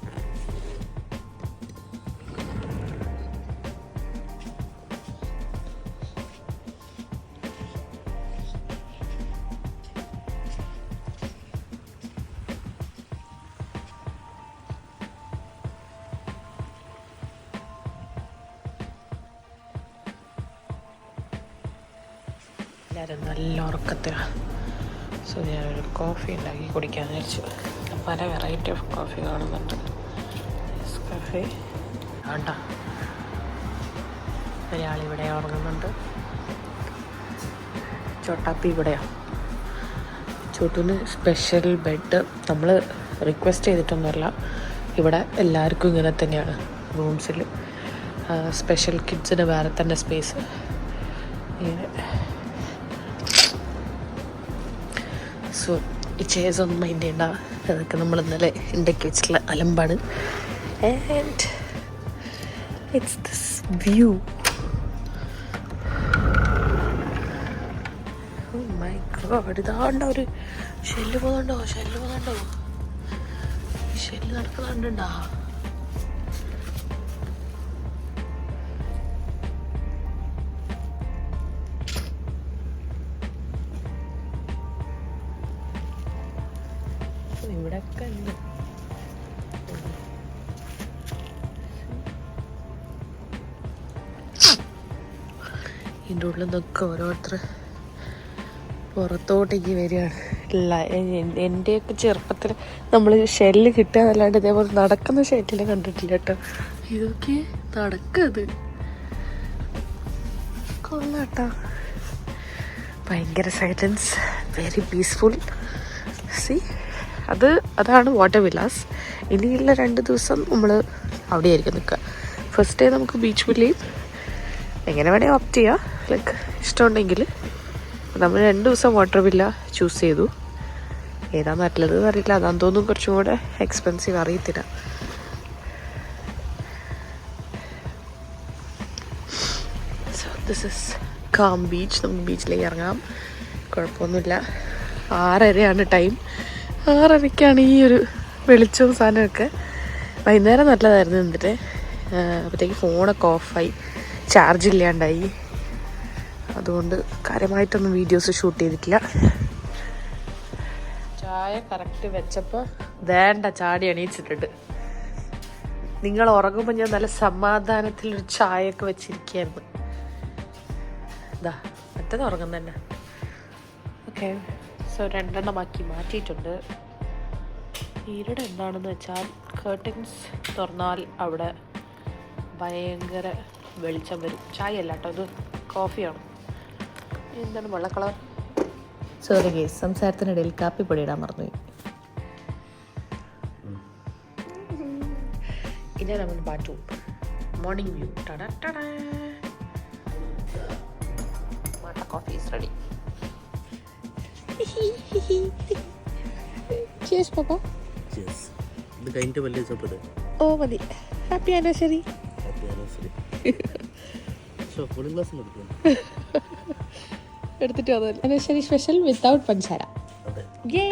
എല്ലാവരും നല്ല ഉറക്കത്തിലാണ്. സോ ഞാനൊരു കോഫി ഉണ്ടാക്കി കുടിക്കാമെന്ന് വിചാരിച്ചു. പല വെറൈറ്റി ഓഫ് കോഫി കാണുന്നുണ്ട്. കോഫി വേണ്ട, ഒരാളിവിടെ ഉറങ്ങുന്നുണ്ട്. ചോട്ടാപ്പി ഇവിടെയാണ്. ചോട്ടൂന് സ്പെഷ്യൽ ബെഡ് നമ്മൾ റിക്വസ്റ്റ് ചെയ്തിട്ടൊന്നുമല്ല, ഇവിടെ എല്ലാവർക്കും ഇങ്ങനെ തന്നെയാണ് റൂംസിൽ. സ്പെഷ്യൽ കിഡ്സിന് വേറെ തന്നെ സ്പേസ്. ഇങ്ങനെ സോ ഈ ചെയർസ് ഒന്നും മൈൻഡ് ചെയ്യണ്ട, അതൊക്കെ നമ്മൾ ഇന്നലെ ഉണ്ടാക്കി വെച്ചിട്ടുള്ള അലമ്പാണ്. And it's this view. Oh my god, ഇതാണ്ട ഒരു ഷെല്ല് പോകുന്നുണ്ടോ, ഷെല്ല് നടക്കുന്നുണ്ടാ. ഇവിടെയൊക്കെ ഉണ്ട്. ഇതിൻ്റെ ഉള്ളിൽ നിന്നൊക്കെ ഓരോരുത്തർ പുറത്തോട്ടേക്ക് വരികയാണ്. എൻ്റെയൊക്കെ ചെറുപ്പത്തിൽ നമ്മൾ ഷെല്ല് കിട്ടുക എന്നല്ലാണ്ട് ഇതേപോലെ നടക്കുന്ന ഷെല്ലിനെ കണ്ടിട്ടില്ല കേട്ടോ. ഇതൊക്കെ നടക്കത് കൊള്ളാട്ടോ. ഭയങ്കര സൈലൻസ്, വെരി പീസ്ഫുൾ. സി അതാണ് വാട്ടർ വില്ലാസ്. ഇനിയുള്ള 2 ദിവസം നമ്മൾ അവിടെ ആയിരിക്കും നിൽക്കുക. ഫസ്റ്റ് ഡേ നമുക്ക് ബീച്ച് വില്ലയും എങ്ങനെ വേണേൽ ഓപ്റ്റ് ചെയ്യാം, ലൈക്ക് ഇഷ്ടമുണ്ടെങ്കിൽ. നമ്മൾ 2 ദിവസം വാട്ടർ വില്ല ചൂസ് ചെയ്തു. ഏതാ നല്ലത് അറിയില്ല, അതാന്ന് തോന്നുന്നു കുറച്ചും കൂടെ എക്സ്പെൻസീവ്, അറിയത്തില്ല. So this is calm beach. നമുക്ക് ബീച്ചിലേക്ക് ഇറങ്ങാം, കുഴപ്പമൊന്നുമില്ല. 6:30 ടൈം. 6:30 ഈ ഒരു വെളിച്ചവും സാധനമൊക്കെ. വൈകുന്നേരം നല്ലതായിരുന്നു. എന്നിട്ട് അപ്പോഴത്തേക്ക് ഫോണൊക്കെ ഓഫായി, ചാർജ് ഇല്ലാണ്ടായി. അതുകൊണ്ട് കാര്യമായിട്ടൊന്നും വീഡിയോസ് ഷൂട്ട് ചെയ്തിട്ടില്ല. ചായ കറക്റ്റ് വെച്ചപ്പോൾ വേണ്ട ചാടി എണീച്ചിട്ടുണ്ട്. നിങ്ങൾ ഉറങ്ങുമ്പോൾ ഞാൻ നല്ല സമാധാനത്തിലൊരു ചായയൊക്കെ വെച്ചിരിക്കുകയായിരുന്നു. ഇതാ മറ്റേത് ഉറങ്ങും തന്നെ. ഓക്കെ, സോ 2 എണ്ണമാക്കി മാറ്റിയിട്ടുണ്ട്. ഈരുടെ എന്താണെന്ന് വെച്ചാൽ കേർട്ടൻസ് തുറന്നാൽ അവിടെ ഭയങ്കര വെളിച്ചം വരും. ചായ അല്ല കേട്ടോ, അത് കോഫിയാണ്. എന്താണ് വെള്ള കളർ? സോറി ഗേസ്, സംസാരത്തിനിടയിൽ കാപ്പിപ്പൊടി ഇടാൻ മറന്നുപോയി. ഇനി നമ്മൾ bat morning view. Coffee is ready. Cheers, Papa. Cheers. ഇത് കഴിഞ്ഞിട്ട് വലിയ ചോപ്പത്. ഓ മതി. Happy anniversary. Happy anniversary. So cooling glass എടുക്കും. എടുത്തിട്ട് വന്നു. ആനിവേഴ്സറി സ്പെഷ്യൽ വിത്തൗട്ട് പഞ്ചസാര. അതെ. യേ.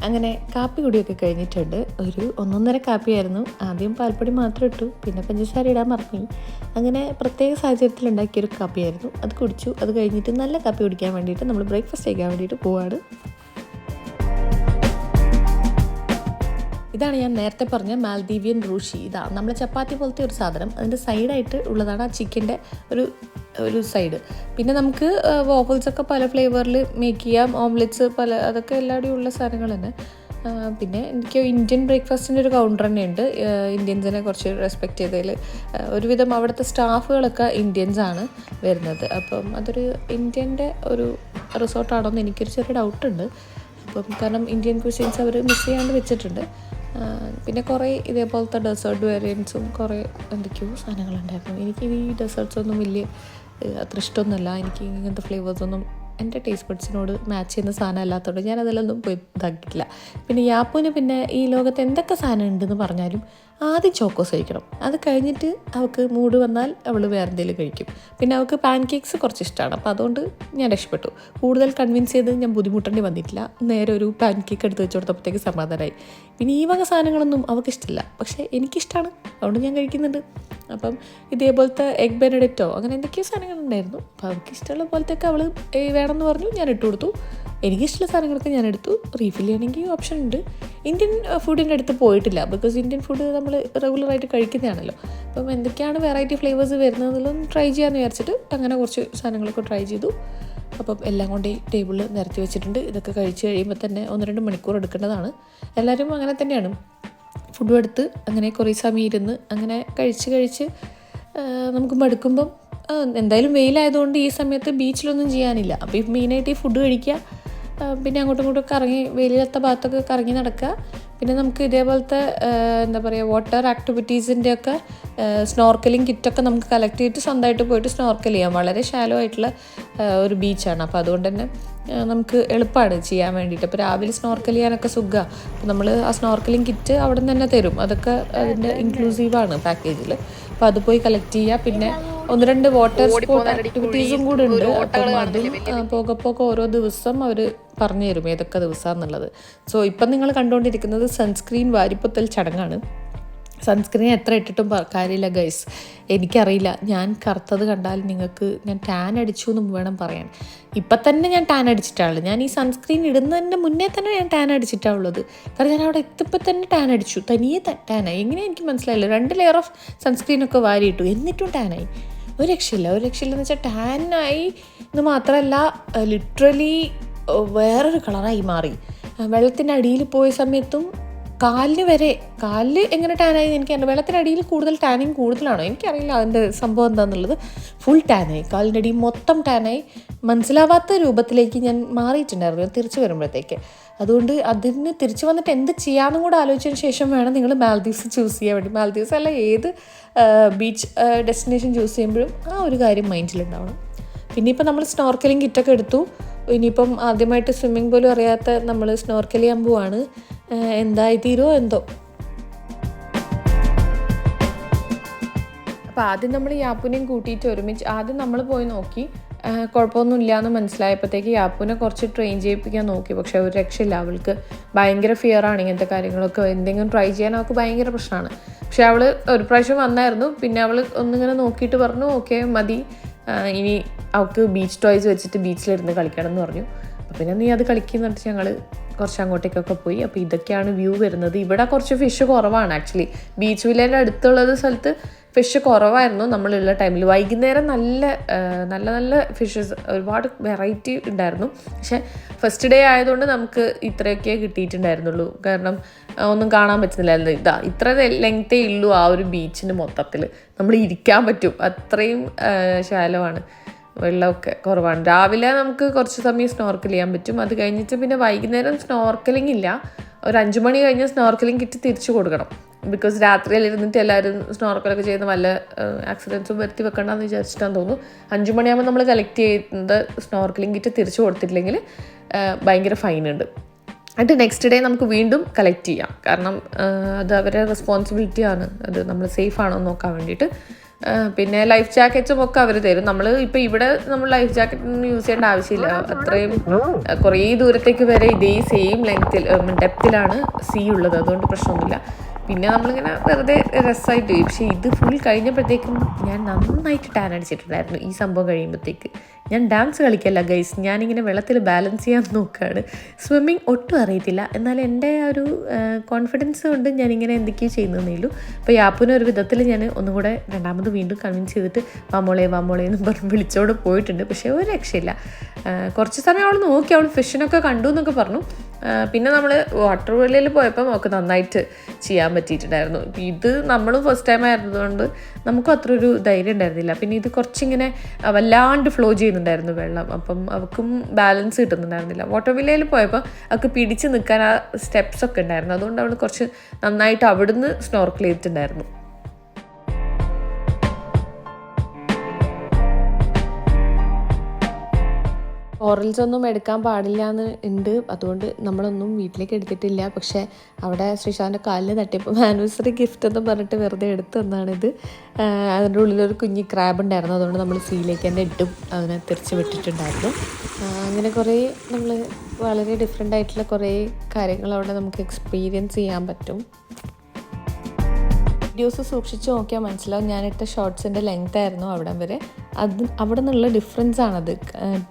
അങ്ങനെ കാപ്പി കുടിയൊക്കെ കഴിഞ്ഞിട്ടുണ്ട്. ഒരു 1.5 കാപ്പിയായിരുന്നു. ആദ്യം പാൽപ്പൊടി മാത്രം ഇട്ടു, പിന്നെ പഞ്ചസാര ഇടാൻ മറന്നു. അങ്ങനെ പ്രത്യേക സാഹചര്യത്തിൽ ഉണ്ടാക്കിയൊരു കാപ്പിയായിരുന്നു. അത് കുടിച്ചു. അത് കഴിഞ്ഞിട്ട് നല്ല കാപ്പി കുടിക്കാൻ വേണ്ടിയിട്ട് നമ്മൾ ബ്രേക്ക്ഫാസ്റ്റ് കഴിക്കാൻ വേണ്ടിയിട്ട് പോവാണ്. ഇതാണ് ഞാൻ നേരത്തെ പറഞ്ഞ മാൽദീവിയൻ റൂഷി. ഇതാ നമ്മളെ ചപ്പാത്തി പോലത്തെ ഒരു സാധനം. അതിൻ്റെ സൈഡായിട്ട് ഉള്ളതാണ് ആ ചിക്കൻ്റെ ഒരു സൈഡ്. പിന്നെ നമുക്ക് വോഫിൾസൊക്കെ പല ഫ്ലേവറിൽ മേക്ക് ചെയ്യാം, ഓംലെറ്റ്സ് അതൊക്കെ എല്ലാവരുടെയും ഉള്ള സാധനങ്ങൾ തന്നെ. പിന്നെ എനിക്ക് ഇന്ത്യൻ ബ്രേക്ക്ഫാസ്റ്റിൻ്റെ ഒരു കൗണ്ടർ തന്നെ ഉണ്ട്. ഇന്ത്യൻസിനെ കുറച്ച് റെസ്പെക്റ്റ് ചെയ്തതിൽ ഒരുവിധം അവിടുത്തെ സ്റ്റാഫുകളൊക്കെ ഇന്ത്യൻസാണ് വരുന്നത്. അപ്പം അതൊരു ഇന്ത്യൻ്റെ ഒരു റിസോർട്ടാണോ എന്ന് എനിക്കൊരു ചെറിയ ഡൗട്ടുണ്ട്. അപ്പം കാരണം ഇന്ത്യൻ ക്വിസീൻസ് അവർ മിസ് ചെയ്യാണ്ട് വെച്ചിട്ടുണ്ട്. പിന്നെ കുറേ ഇതേപോലത്തെ ഡെസേർട്ട് വേരിയൻസും കുറേ എന്തൊക്കെയോ സാധനങ്ങളുണ്ടായിരുന്നു. എനിക്ക് ഈ ഡെസേർട്ട്സൊന്നും വലിയ അത്ര ഇഷ്ടമൊന്നുമല്ല. എനിക്ക് ഇങ്ങനത്തെ ഫ്ലേവേഴ്സൊന്നും എൻ്റെ ടേസ്റ്റ് ബഡ്സിനോട് മാച്ച് ചെയ്യുന്ന സാധനം അല്ലാത്തതുകൊണ്ട് ഞാൻ അതിലൊന്നും പോയി ഇതാക്കിയിട്ടില്ല. പിന്നെ യാപ്പുവിന് പിന്നെ ഈ ലോകത്ത് എന്തൊക്കെ സാധനം ഉണ്ടെന്ന് പറഞ്ഞാലും ആദ്യം ചോക്കോസ് കഴിക്കണം. അത് കഴിഞ്ഞിട്ട് അവൾക്ക് മൂഡ് വന്നാൽ അവൾ വേറെ എന്തെങ്കിലും കഴിക്കും. പിന്നെ അവൾക്ക് പാൻ കേക്ക്സ് കുറച്ച് ഇഷ്ടമാണ്. അപ്പോൾ അതുകൊണ്ട് ഞാൻ രക്ഷപ്പെട്ടു. കൂടുതൽ കൺവിൻസ് ചെയ്ത് ഞാൻ ബുദ്ധിമുട്ടേണ്ടി വന്നിട്ടില്ല. നേരെ ഒരു പാൻ കേക്ക് എടുത്ത് വെച്ച് കൊടുത്തപ്പോഴത്തേക്ക് സമാധാനമായി. പിന്നെ ഈ വക സാധനങ്ങളൊന്നും അവൾക്ക് ഇഷ്ടമില്ല, പക്ഷേ എനിക്കിഷ്ടമാണ്, അതുകൊണ്ട് ഞാൻ കഴിക്കുന്നുണ്ട്. അപ്പം ഇതേപോലത്തെ എഗ് ബെനഡിക്റ്റോ അങ്ങനെ എന്തൊക്കെയോ സാധനങ്ങളുണ്ടായിരുന്നു. അപ്പോൾ അവൾക്ക് ഇഷ്ടമുള്ള പോലത്തെയൊക്കെ അവൾ വേണമെന്ന് പറഞ്ഞു, ഞാൻ ഇട്ട് കൊടുത്തു. എനിക്കിഷ്ടമുള്ള സാധനങ്ങളൊക്കെ ഞാൻ എടുത്തു. റീഫിൽ ചെയ്യണമെങ്കിൽ ഓപ്ഷൻ ഉണ്ട്. ഇന്ത്യൻ ഫുഡിൻ്റെ അടുത്ത് പോയിട്ടില്ല, ബിക്കോസ് ഇന്ത്യൻ ഫുഡ് നമ്മൾ റെഗുലറായിട്ട് കഴിക്കുന്നതാണല്ലോ. അപ്പം എന്തൊക്കെയാണ് വെറൈറ്റി ഫ്ലേവേഴ്സ് വരുന്നതെന്നുള്ളതും ട്രൈ ചെയ്യാമെന്ന് വിചാരിച്ചിട്ട് അങ്ങനെ കുറച്ച് സാധനങ്ങളൊക്കെ ട്രൈ ചെയ്തു. അപ്പം എല്ലാം കൊണ്ട് ഈ ടേബിളിൽ നിരത്തി വെച്ചിട്ടുണ്ട്. ഇതൊക്കെ കഴിച്ച് കഴിയുമ്പോൾ തന്നെ 1-2 മണിക്കൂർ എടുക്കേണ്ടതാണ്. എല്ലാവരും അങ്ങനെ തന്നെയാണ്. ഫുഡും എടുത്ത് അങ്ങനെ കുറേ സമയം ഇരുന്ന് അങ്ങനെ കഴിച്ച് നമുക്ക് മടുക്കുമ്പം എന്തായാലും വെയിലായതുകൊണ്ട് ഈ സമയത്ത് ബീച്ചിലൊന്നും ചെയ്യാനില്ല. അപ്പോൾ ഈ മെയിനായിട്ട് ഈ ഫുഡ് കഴിക്കുക, പിന്നെ അങ്ങോട്ടും ഇങ്ങോട്ടും കറങ്ങി വെയിലത്ത ഭാഗത്തൊക്കെ കറങ്ങി നടക്കുക. പിന്നെ നമുക്ക് ഇതേപോലത്തെ എന്താ പറയുക വാട്ടർ ആക്ടിവിറ്റീസിൻ്റെയൊക്കെ സ്നോർക്കലിംഗ് കിറ്റൊക്കെ നമുക്ക് കളക്ട് ചെയ്തിട്ട് സ്വന്തമായിട്ട് പോയിട്ട് സ്നോർക്കൽ ചെയ്യാം. വളരെ ഷാലോ ആയിട്ടുള്ള ഒരു ബീച്ചാണ്. അപ്പോൾ അതുകൊണ്ട് തന്നെ നമുക്ക് എളുപ്പമാണ് ചെയ്യാൻ വേണ്ടിയിട്ട്. അപ്പോൾ രാവിലെ സ്നോർക്കൽ ചെയ്യാനൊക്കെ സുഖമാണ്. അപ്പോൾ നമ്മൾ ആ സ്നോർക്കലിംഗ് കിറ്റ് അവിടെ നിന്ന് തന്നെ തരും. അതൊക്കെ അതിൻ്റെ ഇൻക്ലൂസീവാണ് പാക്കേജിൽ. അപ്പോൾ അത് പോയി കളക്ട് ചെയ്യുക. പിന്നെ 1-2 വാട്ടർ സ്പോർട്ട് ആക്ടിവിറ്റീസും കൂടെ ഉണ്ട്. അപ്പം അതും പോകെ ഓരോ ദിവസം അവർ പറഞ്ഞു തരും ഏതൊക്കെ ദിവസമാണെന്നുള്ളത്. സോ ഇപ്പം നിങ്ങൾ കണ്ടുകൊണ്ടിരിക്കുന്നത് സൺസ്ക്രീൻ വാരിപ്പൊത്തൽ ചടങ്ങാണ്. സൺസ്ക്രീൻ എത്ര ഇട്ടിട്ടും കാര്യമില്ല ഗൈസ്. എനിക്കറിയില്ല, ഞാൻ കറുത്തത് കണ്ടാൽ നിങ്ങൾക്ക് ഞാൻ ടാൻ അടിച്ചു എന്ന് വേണം പറയാൻ. ഇപ്പം തന്നെ ഞാൻ ടാൻ അടിച്ചിട്ടാണുള്ളത്. ഞാൻ ഈ സൺസ്ക്രീൻ ഇടുന്നതിൻ്റെ മുന്നേ തന്നെ ഞാൻ ടാൻ അടിച്ചിട്ടാണ് ഉള്ളത്. കാരണം ഞാൻ അവിടെ എത്തിയപ്പോൾ തന്നെ ടാൻ അടിച്ചു. തനിയെ ടാനായി. എങ്ങനെ എനിക്ക് മനസ്സിലായില്ല. 2 ലെയർ ഓഫ് സൺസ്ക്രീനൊക്കെ വാരിയിട്ടു, എന്നിട്ടും ടാനായി. ഒരു രക്ഷയില്ല എന്ന് വെച്ചാൽ ടാനായി എന്ന് മാത്രമല്ല, ലിറ്ററലി വേറൊരു കളറായി മാറി. വെള്ളത്തിൻ്റെ അടിയിൽ പോയ സമയത്തും കാലിൽ എങ്ങനെ ടാനായി എനിക്കറിയില്ല. വെള്ളത്തിനടിയിൽ കൂടുതൽ ടാനിങ് കൂടുതലാണോ എനിക്കറിയില്ല, അതിൻ്റെ സംഭവം എന്താണെന്നുള്ളത്. ഫുൾ ടാനായി, കാലിൻ്റെ അടിയിൽ മൊത്തം ടാനായി. മനസ്സിലാവാത്ത രൂപത്തിലേക്ക് ഞാൻ മാറിയിട്ടുണ്ടായിരുന്നു തിരിച്ചു വരുമ്പോഴത്തേക്ക്. അതുകൊണ്ട് അതിന് തിരിച്ചു വന്നിട്ട് എന്ത് ചെയ്യാമെന്നും കൂടെ ആലോചിച്ചതിന് ശേഷം വേണം നിങ്ങൾ മാൽദീവ്സ് ചൂസ് ചെയ്യാൻ വേണ്ടി. മാൽദീവ്സ് അല്ല, ഏത് ബീച്ച് ഡെസ്റ്റിനേഷൻ ചൂസ് ചെയ്യുമ്പോഴും ആ ഒരു കാര്യം മൈൻഡിലുണ്ടാവണം. പിന്നെ ഇപ്പം നമ്മൾ സ്നോർക്കലിംഗ് കിറ്റൊക്കെ എടുത്തു. ഇനിയിപ്പം ആദ്യമായിട്ട് സ്വിമ്മിങ് പോലും അറിയാത്ത നമ്മൾ സ്നോർക്കൽ ചെയ്യാൻ പോവാണ്. എന്തായി തീരുമോ എന്തോ. അപ്പോൾ ആദ്യം നമ്മൾ യാപ്പുനെയും കൂട്ടിയിട്ട് ഒരുമിച്ച് ആദ്യം നമ്മൾ പോയി നോക്കി. കുഴപ്പമൊന്നുമില്ല എന്ന് മനസ്സിലായപ്പോഴത്തേക്ക് യാപ്പുനെ കുറച്ച് ട്രെയിൻ ചെയ്യിപ്പിക്കാൻ നോക്കി. പക്ഷെ ഒരു രക്ഷയില്ല. അവൾക്ക് ഭയങ്കര ഫിയറാണ് ഇങ്ങനത്തെ കാര്യങ്ങളൊക്കെ. എന്തെങ്കിലും ട്രൈ ചെയ്യാൻ അവൾക്ക് ഭയങ്കര പ്രശ്നമാണ്. പക്ഷെ അവൾ ഒരു പ്രാവശ്യം വന്നായിരുന്നു. പിന്നെ അവൾ ഒന്നിങ്ങനെ നോക്കിയിട്ട് പറഞ്ഞു ഓക്കെ മതി, ഇനി അവൾക്ക് ബീച്ച് ടോയ്സ് വെച്ചിട്ട് ബീച്ചിലിരുന്ന് കളിക്കണം എന്ന് പറഞ്ഞു. അപ്പോൾ പിന്നെ നീ അത് കളിക്കുന്നിട്ട് ഞങ്ങൾ കുറച്ച് അങ്ങോട്ടേക്കൊക്കെ പോയി. അപ്പോൾ ഇതൊക്കെയാണ് വ്യൂ വരുന്നത്. ഇവിടെ കുറച്ച് ഫിഷ് കുറവാണ് ആക്ച്വലി. ബീച്ച് വില്ലേൻ്റെ അടുത്തുള്ളത് സ്ഥലത്ത് ഫിഷ് കുറവായിരുന്നു നമ്മളുള്ള ടൈമിൽ. വൈകുന്നേരം നല്ല നല്ല ഫിഷസ്, ഒരുപാട് വെറൈറ്റി ഉണ്ടായിരുന്നു. പക്ഷേ ഫസ്റ്റ് ഡേ ആയതുകൊണ്ട് നമുക്ക് ഇത്രയൊക്കെ കിട്ടിയിട്ടുണ്ടായിരുന്നുള്ളൂ. കാരണം ഒന്നും കാണാൻ പറ്റുന്നില്ലായിരുന്നു. ഇത്ര ലെങ്തേ ഉള്ളൂ ആ ഒരു ബീച്ചിന് മൊത്തത്തിൽ. നമ്മൾ ഇരിക്കാൻ പറ്റും, അത്രയും ശാലമാണ്. വെള്ളമൊക്കെ കുറവാണ്. രാവിലെ നമുക്ക് കുറച്ച് സമയം സ്നോർക്കൽ ചെയ്യാൻ പറ്റും. അത് കഴിഞ്ഞിട്ട് പിന്നെ വൈകുന്നേരം സ്നോർക്കലിംഗ് ഇല്ല. ഒരു 5 മണി കഴിഞ്ഞ് സ്നോർക്കലിംഗ് കിറ്റ് തിരിച്ചു കൊടുക്കണം. ബിക്കോസ് രാത്രിയിൽ ഇരുന്നിട്ട് എല്ലാവരും സ്നോർക്കലൊക്കെ ചെയ്യുന്ന വല്ല ആക്സിഡൻസും വരുത്തി വെക്കണ്ടെന്ന് വിചാരിച്ചിട്ടാന്ന് തോന്നുന്നു. 5 മണിയാകുമ്പോൾ നമ്മൾ കളക്ട് ചെയ്യുന്നത് സ്നോർക്കലിംഗ് കിറ്റ് തിരിച്ചു കൊടുത്തിട്ടില്ലെങ്കിൽ ഭയങ്കര ഫൈനുണ്ട്. എന്നിട്ട് നെക്സ്റ്റ് ഡേ നമുക്ക് വീണ്ടും കളക്ട് ചെയ്യാം. കാരണം അത് അവരുടെ റെസ്പോൺസിബിലിറ്റിയാണ്. അത് നമ്മൾ സേഫ് ആണോ എന്ന് നോക്കാൻ വേണ്ടിയിട്ട്. പിന്നെ ലൈഫ് ജാക്കറ്റ്സും ഒക്കെ അവർ തരും. നമ്മൾ ഇപ്പോൾ ഇവിടെ നമ്മൾ ലൈഫ് ജാക്കറ്റ് യൂസ് ചെയ്യേണ്ട ആവശ്യമില്ല. അത്രയും കുറേ ദൂരത്തേക്ക് വരെ ഇതേ സെയിം ഡെപ്തിലാണ് സീ ഉള്ളത്. അതുകൊണ്ട് പ്രശ്നമൊന്നുമില്ല. പിന്നെ നമ്മളിങ്ങനെ വെറുതെ രസമായിട്ട്. പക്ഷേ ഇത് ഫുൾ കഴിഞ്ഞപ്പോഴത്തേക്കും ഞാൻ നന്നായിട്ട് ടാൻ അടിച്ചിട്ടുണ്ടായിരുന്നു. ഈ സംഭവം കഴിയുമ്പോഴത്തേക്ക് ഞാൻ ഡാൻസ് കളിക്കല്ല ഗൈസ്, ഞാനിങ്ങനെ വെള്ളത്തിൽ ബാലൻസ് ചെയ്യാൻ നോക്കുകയാണ്. സ്വിമ്മിങ് ഒട്ടും അറിയത്തില്ല, എന്നാൽ എൻ്റെ ആ ഒരു കോൺഫിഡൻസ് കൊണ്ട് ഞാനിങ്ങനെ എന്തൊക്കെയോ ചെയ്യുന്നതേ ഉള്ളൂ. അപ്പോൾ യാപ്പുനെ ഒരു വിധത്തിൽ ഞാൻ ഒന്നുകൂടെ രണ്ടാമത് വീണ്ടും കൺവിൻസ് ചെയ്തിട്ട് വാമോളെ എന്ന് പറഞ്ഞ് വിളിച്ചോടെ പോയിട്ടുണ്ട്. പക്ഷേ ഒരു രക്ഷയില്ല. കുറച്ച് സമയം അവൾ നോക്കി, അവൾ ഫിഷിനൊക്കെ കണ്ടു എന്നൊക്കെ പറഞ്ഞു. പിന്നെ നമ്മൾ വാട്ടർ വേളിയിൽ പോയപ്പോൾ നമുക്ക് നന്നായിട്ട് ചെയ്യാൻ പറ്റിയിട്ടുണ്ടായിരുന്നു. ഇത് നമ്മളും ഫസ്റ്റ് ടൈം ആയിരുന്നതുകൊണ്ട് നമുക്കും അത്ര ഒരു ധൈര്യം ഉണ്ടായിരുന്നില്ല. പിന്നെ ഇത് കുറച്ചിങ്ങനെ വല്ലാണ്ട് ഫ്ലോ ചെയ്യുന്നുണ്ടായിരുന്നു വെള്ളം. അപ്പം അവൾക്കും ബാലൻസ് കിട്ടുന്നുണ്ടായിരുന്നില്ല. വാട്ടർ വില്ലയിൽ പോയപ്പോൾ അവൾക്ക് പിടിച്ച് നിൽക്കാൻ ആ സ്റ്റെപ്സൊക്കെ ഉണ്ടായിരുന്നു. അതുകൊണ്ട് അവൾ കുറച്ച് നന്നായിട്ട് അവിടുന്ന് സ്നോർക്കൽ ചെയ്തിട്ടുണ്ടായിരുന്നു. ഓറൽസ് ഒന്നും എടുക്കാൻ പാടില്ല എന്ന് ഉണ്ട്. അതുകൊണ്ട് നമ്മളൊന്നും വീട്ടിലേക്ക് എടുത്തിട്ടില്ല. പക്ഷേ അവിടെ ശ്രീശാന്തിൻ്റെ കാലിൽ തട്ടിയപ്പോൾ ആനിവേഴ്സറി ഗിഫ്റ്റ് എന്ന് പറഞ്ഞിട്ട് വെറുതെ എടുത്തു തന്നാണിത്. അതിൻ്റെ ഉള്ളിലൊരു കുഞ്ഞി ക്രാബ് ഉണ്ടായിരുന്നു. അതുകൊണ്ട് നമ്മൾ സീയിലേക്ക് തന്നെ ഇട്ടും അതിനെ തിരിച്ച് വിട്ടിട്ടുണ്ടായിരുന്നു. അങ്ങനെ കുറേ നമ്മൾ വളരെ ഡിഫറെൻ്റ് ആയിട്ടുള്ള കുറേ കാര്യങ്ങൾ അവിടെ നമുക്ക് എക്സ്പീരിയൻസ് ചെയ്യാൻ പറ്റും. വീഡിയോസ് സൂക്ഷിച്ച് നോക്കിയാൽ മനസ്സിലാവും. ഞാനിട്ട ഷോർട്സിൻ്റെ ലെങ്ത് ആയിരുന്നു അവിടം വരെ. അവിടെ നിന്നുള്ള ഡിഫറൻസ് ആണത്,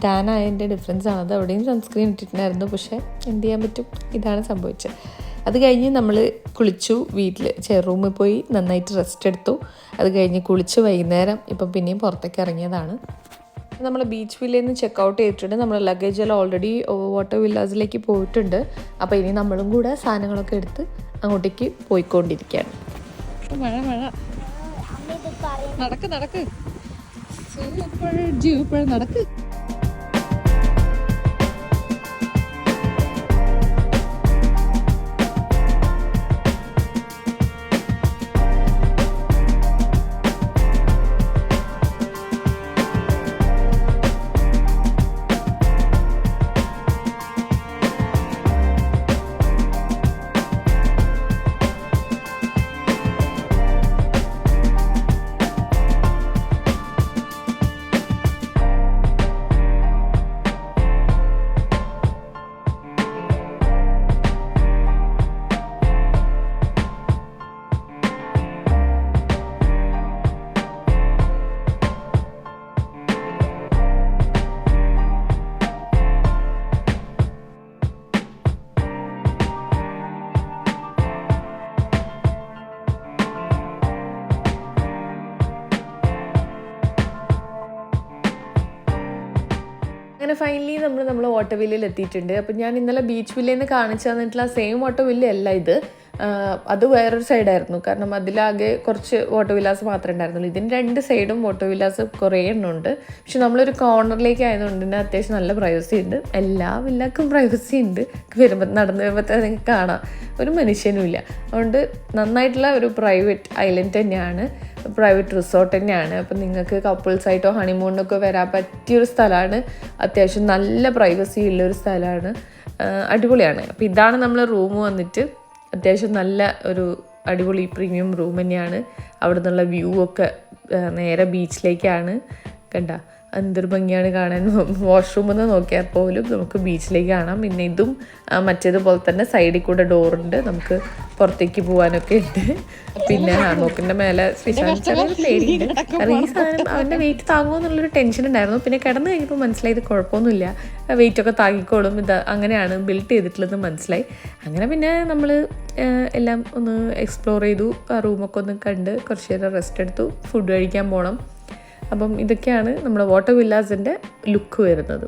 ടാൻ ആയതിൻ്റെ ഡിഫറൻസ് ആണത്. അവിടെയും സൺസ്ക്രീൻ ഇട്ടിട്ടുണ്ടായിരുന്നു. പക്ഷേ എന്ത് ചെയ്യാൻ പറ്റും, ഇതാണ് സംഭവിച്ചത്. അത് കഴിഞ്ഞ് നമ്മൾ കുളിച്ചു. വീട്ടിൽ ചെയർ റൂമിൽ പോയി നന്നായിട്ട് റെസ്റ്റ് എടുത്തു. അത് കഴിഞ്ഞ് കുളിച്ച് വൈകുന്നേരം ഇപ്പം പിന്നെയും പുറത്തേക്ക് ഇറങ്ങിയതാണ്. നമ്മൾ ബീച്ച് വില്ലയിൽ നിന്ന് ചെക്കൗട്ട് ചെയ്തിട്ടുണ്ട്. നമ്മൾ ലഗേജെല്ലാം ഓൾറെഡി വാട്ടർ വില്ലാസിലേക്ക് പോയിട്ടുണ്ട്. അപ്പോൾ ഇനി നമ്മളും കൂടെ സാധനങ്ങളൊക്കെ എടുത്ത് അങ്ങോട്ടേക്ക് പോയിക്കൊണ്ടിരിക്കുകയാണ്. മഴ നടക്ക് സൂപ്പർ ഡ്യൂപ്പർ നടക്ക്. അങ്ങനെ ഫൈനലി നമ്മൾ വാട്ടർ വില്ലയിൽ എത്തിയിട്ടുണ്ട്. അപ്പം ഞാൻ ഇന്നലെ ബീച്ച് വില്ലയിൽ നിന്ന് കാണിച്ചു തന്നിട്ടുള്ള സെയിം വാട്ടർ വില്ല അല്ല ഇത്. അത് വേറൊരു സൈഡായിരുന്നു. കാരണം അതിലാകെ കുറച്ച് വാട്ടർ വില്ലാസ് മാത്രമേ ഉണ്ടായിരുന്നുള്ളൂ. ഇതിന് 2 സൈഡും വാട്ടർ വില്ലാസ് കുറേ എണ്ണമുണ്ട്. പക്ഷെ നമ്മളൊരു കോർണറിലേക്ക് ആയതുകൊണ്ട് തന്നെ അത്യാവശ്യം നല്ല പ്രൈവസി ഉണ്ട്. എല്ലാ വില്ലക്കും പ്രൈവസി ഉണ്ട്. നടന്നു വരുമ്പോൾ നിങ്ങൾക്ക് കാണാം ഒരു മനുഷ്യനും ഇല്ല. അതുകൊണ്ട് നന്നായിട്ടുള്ള ഒരു പ്രൈവറ്റ് ഐലൻഡ് തന്നെയാണ്, പ്രൈവറ്റ് റിസോർട്ട് തന്നെയാണ്. അപ്പം നിങ്ങൾക്ക് കപ്പിൾസായിട്ടോ ഹണിമൂണിനൊക്കെ വരാൻ പറ്റിയൊരു സ്ഥലമാണ്. അത്യാവശ്യം നല്ല പ്രൈവസി ഉള്ളൊരു സ്ഥലമാണ്, അടിപൊളിയാണ്. അപ്പോൾ ഇതാണ് നമ്മൾ റൂം വന്നിട്ട്. അത്യാവശ്യം നല്ല ഒരു അടിപൊളി പ്രീമിയം റൂം തന്നെയാണ്. അവിടെ നിന്നുള്ള വ്യൂ ഒക്കെ നേരെ ബീച്ചിലേക്കാണ്. കണ്ട എന്തൊരു ഭംഗിയാണ് കാണാൻ. വാഷ്റൂമിൽ നിന്ന് നോക്കിയാൽ പോലും നമുക്ക് ബീച്ചിലേക്ക് കാണാം. പിന്നെ ഇതും മറ്റേതുപോലെ തന്നെ സൈഡിൽ കൂടെ ഡോറുണ്ട്, നമുക്ക് പുറത്തേക്ക് പോകാനൊക്കെ ഉണ്ട്. പിന്നെ ഹാമോക്കിൻ്റെ മേലെ ശ്രീശാന്ത് ചെറിയൊരു പേടിയുണ്ട്. കാരണം ഈ സാധനം അവൻ്റെ വെയിറ്റ് താങ്ങുമോ എന്നുള്ളൊരു ടെൻഷൻ ഉണ്ടായിരുന്നു. പിന്നെ കിടന്നു കഴിഞ്ഞപ്പോൾ മനസ്സിലായത് കുഴപ്പമൊന്നുമില്ല, വെയിറ്റൊക്കെ താങ്ങിക്കോളും, ഇത് അങ്ങനെയാണ് ബിൽഡ് ചെയ്തിട്ടുള്ളതെന്ന് മനസ്സിലായി. അങ്ങനെ പിന്നെ നമ്മൾ എല്ലാം ഒന്ന് എക്സ്പ്ലോർ ചെയ്തു, ആ റൂമൊക്കെ ഒന്ന് കണ്ട് കുറച്ച് നേരം റെസ്റ്റ് എടുത്തു, ഫുഡ് കഴിക്കാൻ പോകണം. അപ്പം ഇതൊക്കെയാണ് നമ്മുടെ വാട്ടർ വില്ലാസിൻ്റെ ലുക്ക് വരുന്നത്.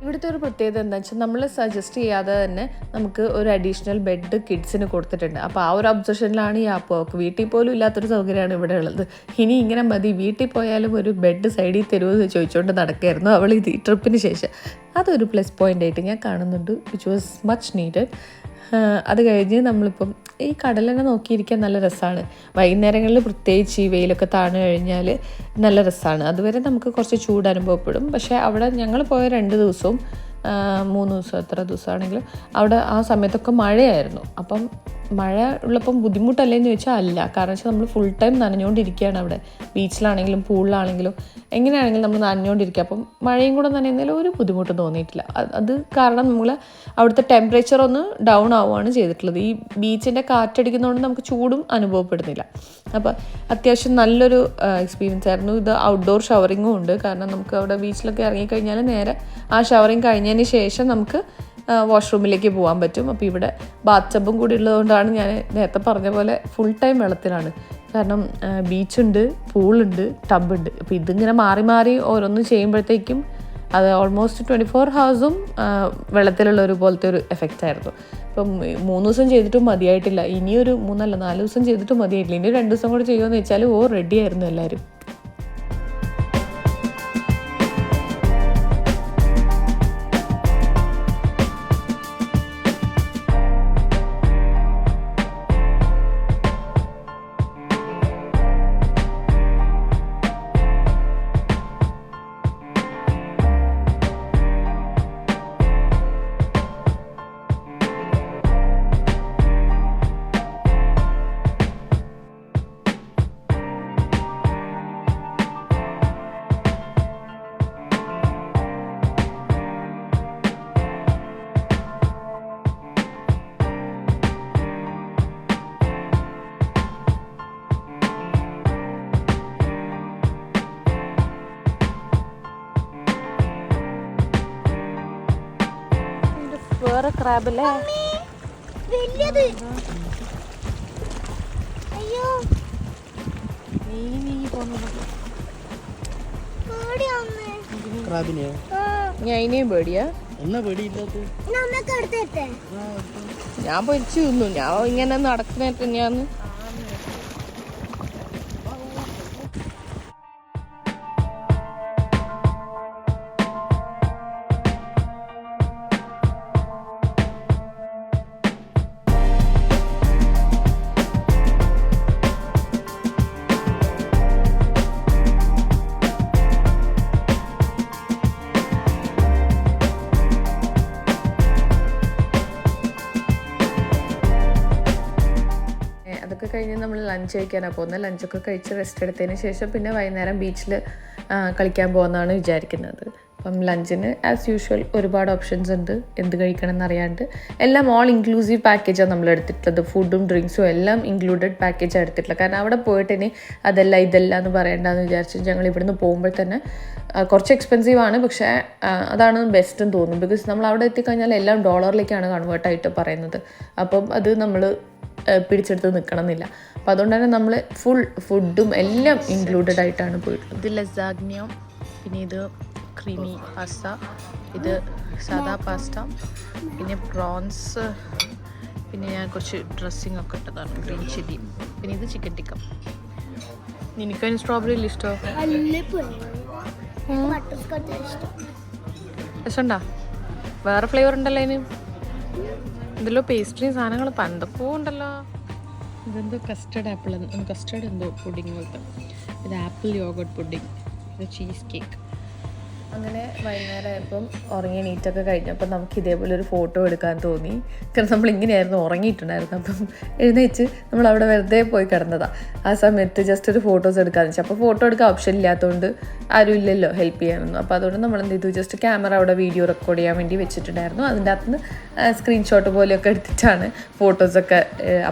ഇവിടുത്തെ ഒരു പ്രത്യേകത എന്താ വെച്ചാൽ നമ്മൾ സജസ്റ്റ് ചെയ്യാതെ തന്നെ നമുക്ക് ഒരു അഡീഷണൽ ബെഡ് കിഡ്സിന് കൊടുത്തിട്ടുണ്ട്. അപ്പോൾ ആ ഒരു ഒബ്സഷനിലാണ് ഈ ആപ്പ്. വീട്ടിൽ പോലും ഇല്ലാത്തൊരു സൗകര്യമാണ് ഇവിടെ ഉള്ളത്. ഇനി ഇങ്ങനെ മതി, വീട്ടിൽ പോയാലും ഒരു ബെഡ് സൈഡിൽ തരുമെന്ന് ചോദിച്ചുകൊണ്ട് നടക്കുകയായിരുന്നു അവൾ ഈ ട്രിപ്പിന് ശേഷം. അതൊരു പ്ലസ് പോയിൻ്റ് ആയിട്ട് ഞാൻ കാണുന്നുണ്ട്, വിച്ച് വാസ് മച്ച് നീഡഡ്. അത് കഴിഞ്ഞ് നമ്മളിപ്പം ഈ കടലിനെ നോക്കിയിരിക്കാൻ നല്ല രസമാണ്. വൈകുന്നേരങ്ങളിൽ പ്രത്യേകിച്ച് ഈ വെയിലൊക്കെ താണു കഴിഞ്ഞാൽ നല്ല രസമാണ്. അതുവരെ നമുക്ക് കുറച്ച് ചൂട് അനുഭവപ്പെടും. പക്ഷേ അവിടെ ഞങ്ങൾ പോയ 2 ദിവസവും 3 ദിവസം എത്ര ദിവസമാണെങ്കിലും അവിടെ ആ സമയത്തൊക്കെ മഴയായിരുന്നു. അപ്പം മഴ ഉള്ളപ്പം ബുദ്ധിമുട്ടല്ലേന്ന് ചോദിച്ചാൽ അല്ല. കാരണം വെച്ചാൽ നമ്മൾ ഫുൾ ടൈം നനഞ്ഞുകൊണ്ടിരിക്കുകയാണ് അവിടെ. ബീച്ചിലാണെങ്കിലും പൂളിലാണെങ്കിലും എങ്ങനെയാണെങ്കിലും നമ്മൾ നനഞ്ഞുകൊണ്ടിരിക്കുക. അപ്പം മഴയും കൂടെ നനയുന്നതിൽ ഒരു ബുദ്ധിമുട്ട് തോന്നിയിട്ടില്ല. അത് കാരണം നമ്മൾ അവിടുത്തെ ടെമ്പറേച്ചർ ഒന്ന് ഡൗൺ ആവുകയാണ് ചെയ്തിട്ടുള്ളത്. ഈ ബീച്ചിൻ്റെ കാറ്റടിക്കുന്നതുകൊണ്ട് നമുക്ക് ചൂടും അനുഭവപ്പെടുന്നില്ല. അപ്പോൾ അത്യാവശ്യം നല്ലൊരു എക്സ്പീരിയൻസ് ആയിരുന്നു. ഇത് ഔട്ട്ഡോർ ഷവറിങ്ങും ഉണ്ട്. കാരണം നമുക്ക് അവിടെ ബീച്ചിലൊക്കെ ഇറങ്ങിക്കഴിഞ്ഞാൽ നേരെ ആ ഷവറിങ് കഴിഞ്ഞതിന് ശേഷം നമുക്ക് വാഷ്റൂമിലേക്ക് പോകാൻ പറ്റും. അപ്പോൾ ഇവിടെ ബാത്ത് ടബും കൂടി ഉള്ളതുകൊണ്ടാണ് ഞാൻ നേരത്തെ പറഞ്ഞ പോലെ ഫുൾ ടൈം വെള്ളത്തിലാണ്. കാരണം ബീച്ചുണ്ട്, പൂളുണ്ട്, ടബുണ്ട്. അപ്പോൾ ഇതിങ്ങനെ മാറി മാറി ഓരോന്നും ചെയ്യുമ്പോഴത്തേക്കും അത് ഓൾമോസ്റ്റ് 24 hours വെള്ളത്തിലുള്ള ഒരു പോലത്തെ ഒരു എഫക്റ്റ് ആയിരുന്നു. ഇപ്പം 3 ദിവസം ചെയ്തിട്ടും മതിയായിട്ടില്ല. ഇനിയൊരു 3 അല്ല 4 ദിവസം ചെയ്തിട്ടും മതിയായിട്ടില്ല. ഇനി 2 ദിവസം കൂടി ചെയ്യുമെന്ന് വെച്ചാൽ റെഡി ആയിരുന്നു എല്ലാവരും. വേറെ ക്രാബല്ലേ ഞാൻ ഇനിയും പേടിയാ. ഞാൻ പൊരിച്ചു തിന്നു. ഞാൻ ഇങ്ങനെ നടക്കുന്നേറ്റ് ഞാൻ കഴിഞ്ഞ് നമ്മൾ ലഞ്ച് കഴിക്കാനാണ് പോകുന്നത്. ലഞ്ചൊക്കെ കഴിച്ച് റെസ്റ്റ് എടുത്തതിന് ശേഷം പിന്നെ വൈകുന്നേരം ബീച്ചിൽ കളിക്കാൻ പോകുന്നതാണ് വിചാരിക്കുന്നത്. അപ്പം ലഞ്ചിന് ആസ് യൂഷ്വൽ ഒരുപാട് ഓപ്ഷൻസ് ഉണ്ട്, എന്ത് കഴിക്കണം എന്നറിയാണ്ട്. എല്ലാം ഓൾ ഇൻക്ലൂസീവ് പാക്കേജാണ് നമ്മൾ എടുത്തിട്ടുള്ളത്. ഫുഡും ഡ്രിങ്ക്സും എല്ലാം ഇൻക്ലൂഡഡ് പാക്കേജാണ് എടുത്തിട്ടുള്ളത്. കാരണം അവിടെ പോയിട്ട് ഇനി അതല്ല ഇതല്ല എന്ന് പറയേണ്ടതെന്ന് വിചാരിച്ചു ഞങ്ങൾ ഇവിടുന്ന് പോകുമ്പോൾ തന്നെ കുറച്ച് എക്സ്പെൻസീവാണ്, പക്ഷേ അതാണ് ബെസ്റ്റ് എന്ന് തോന്നുന്നു. ബിക്കോസ് നമ്മൾ അവിടെ എത്തിക്കഴിഞ്ഞാൽ എല്ലാം ഡോളറിലേക്കാണ് കൺവേർട്ടായിട്ട് പറയുന്നത്. അപ്പം അത് നമ്മൾ പിടിച്ചെടുത്ത് നിൽക്കണം എന്നില്ല. അപ്പം അതുകൊണ്ട് തന്നെ നമ്മൾ ഫുൾ ഫുഡും എല്ലാം ഇൻക്ലൂഡഡ് ആയിട്ടാണ് പോയിട്ടുള്ളത്. ഇത് ലസാഗ്നിയോ, പിന്നെ ഇത് ക്രീമി പാസ്ത, ഇത് സാദാ പാസ്ത, പിന്നെ പ്രോൺസ്, പിന്നെ ഞാൻ കുറച്ച് ഡ്രസ്സിങ് ഒക്കെ ഇട്ടതാണ്, ഗ്രീൻ ചില്ലി, പിന്നെ ഇത് ചിക്കൻ ടിക്ക. നിനക്കതിന് സ്ട്രോബെറി ഇല്ല ഇഷ്ടമോ? രസമുണ്ടാ? വേറെ ഫ്ലേവർ ഉണ്ടല്ലോ അതിന്. ഇതെല്ലോ പേസ്ട്രിയും സാധനങ്ങൾ പണ്ടപ്പോ ഉണ്ടല്ലോ. ഇതെന്തോ കസ്റ്റർഡ് ആപ്പിൾ, കസ്റ്റർഡ് എന്തോ പുഡിങ് പോലത്തെ. ഇത് ആപ്പിൾ യോഗട്ട് പുഡിങ്, ഇത് ചീസ് കേക്ക്. അങ്ങനെ വൈകുന്നേരം ആയപ്പം ഉറങ്ങി എണീറ്റൊക്കെ കഴിഞ്ഞപ്പോൾ നമുക്ക് ഇതേപോലെ ഒരു ഫോട്ടോ എടുക്കാൻ തോന്നി. കാരണം നമ്മളിങ്ങനെയായിരുന്നു ഉറങ്ങിയിട്ടുണ്ടായിരുന്നു. അപ്പം എഴുന്നേച്ച് നമ്മളവിടെ വെറുതെ പോയി കിടന്നതാണ്. ആ സമയത്ത് ജസ്റ്റ് ഒരു ഫോട്ടോസ് എടുക്കാമെന്ന് വെച്ചാൽ അപ്പോൾ ഫോട്ടോ എടുക്കാൻ ഓപ്ഷൻ ഇല്ലാത്തതുകൊണ്ട് ആരും ഇല്ലല്ലോ ഹെൽപ്പ് ചെയ്യാനൊന്നും. അപ്പോൾ അതുകൊണ്ട് നമ്മൾ എന്ത് ചെയ്തു, ജസ്റ്റ് ക്യാമറ അവിടെ വീഡിയോ റെക്കോർഡ് ചെയ്യാൻ വേണ്ടി വെച്ചിട്ടുണ്ടായിരുന്നു. അതിൻ്റെ അകത്ത് നിന്ന് സ്ക്രീൻഷോട്ട് പോലെയൊക്കെ എടുത്തിട്ടാണ് ഫോട്ടോസൊക്കെ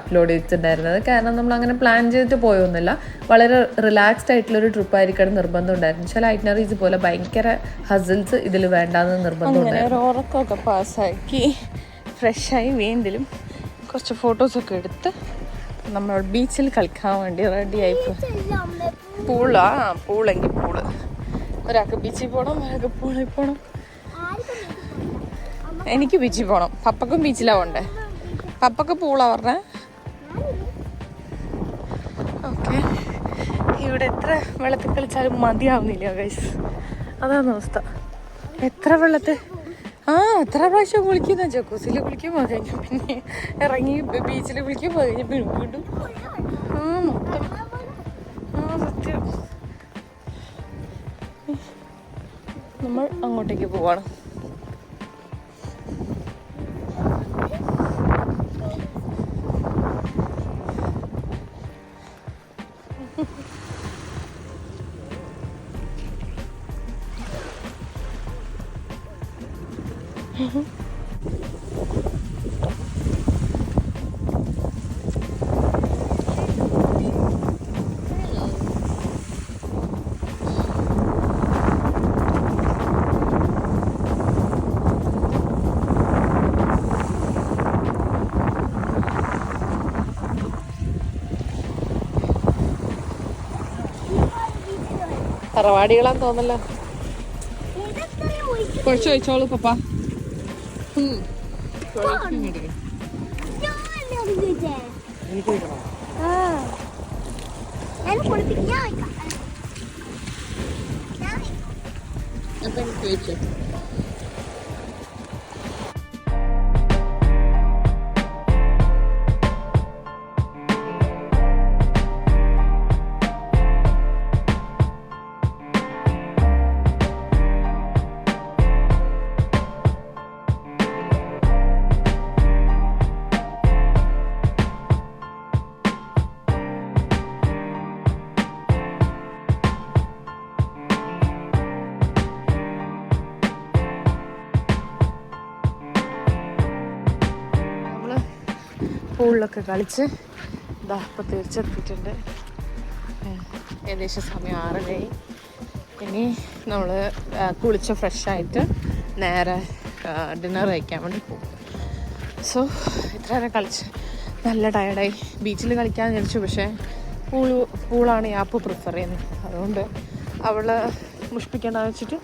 അപ്ലോഡ് ചെയ്തിട്ടുണ്ടായിരുന്നത്. കാരണം നമ്മൾ അങ്ങനെ പ്ലാൻ ചെയ്തിട്ട് പോയൊന്നുമില്ല. വളരെ റിലാക്സ്ഡ് ആയിട്ടുള്ളൊരു ട്രിപ്പായിരിക്കണം നിർബന്ധം ഉണ്ടായിരുന്നു. ചില ഐറ്റിനറീസ് പോലെ ഭയങ്കര ഹസിൽസ് ഇതിൽ വേണ്ടാന്ന് നിർബന്ധമുണ്ടായിരുന്നു. ഉറക്കമൊക്കെ പാസ്സാക്കി ഫ്രഷായി വീണ്ടും കുറച്ച് ഫോട്ടോസൊക്കെ എടുത്ത് നമ്മൾ ബീച്ചിൽ കളിക്കാൻ വേണ്ടി റെഡിയായി. പൂളെങ്കിൽ പൂള്. ഒരാൾക്ക് ബീച്ചിൽ പോകണം, ഒരാൾക്ക് പൂളിൽ പോകണം. എനിക്ക് ബീച്ചിൽ പോകണം, പപ്പക്കും ബീച്ചിലാണ് പോകണ്ടേ. പപ്പക്ക് പൂളാ പറഞ്ഞേ. ഓക്കെ, ഇവിടെ എത്ര വെള്ളത്തിൽ കളിച്ചാലും മതിയാവുന്നില്ല ഗൈസ്. അതാണ് അവസ്ഥ. എത്ര വെള്ളത്തിൽ എത്ര പ്രാവശ്യം കുളിക്കുന്ന, ജക്കൂസിൽ കുളിക്കുമ്പോൾ കഴിഞ്ഞു, പിന്നെ ഇറങ്ങി ബീച്ചിൽ കുളിക്കുമ്പോൾ കഴിഞ്ഞു, പിന്നെ വീണ്ടും മൊത്തം സത്യം. നമ്മൾ അങ്ങോട്ടേക്ക് പോവാണ്. തറവാടികളാന്ന് തോന്നല്ലോ. കുറച്ച് ചോദിച്ചോളൂ പപ്പ. ചോദിച്ചോ. പൂളിലൊക്കെ കളിച്ച് ഇതാ ഇപ്പോൾ തിരിച്ചെത്തിയിട്ടുണ്ട്. ഏകദേശം സമയം 6:30. ഇനി നമ്മൾ കുളിച്ച് ഫ്രഷായിട്ട് നേരെ ഡിന്നർ കഴിക്കാൻ വേണ്ടി പോകും. സോ ഇത്ര നേരം കളിച്ച് നല്ല ടയർഡായി. ബീച്ചിൽ കളിക്കാൻ വിചാരിച്ചു, പക്ഷേ പൂളാണ് യാപ്പ് പ്രിഫർ ചെയ്യുന്നത്. അതുകൊണ്ട് അവളെ മുഷിപ്പിക്കേണ്ടെന്ന് വെച്ചിട്ട്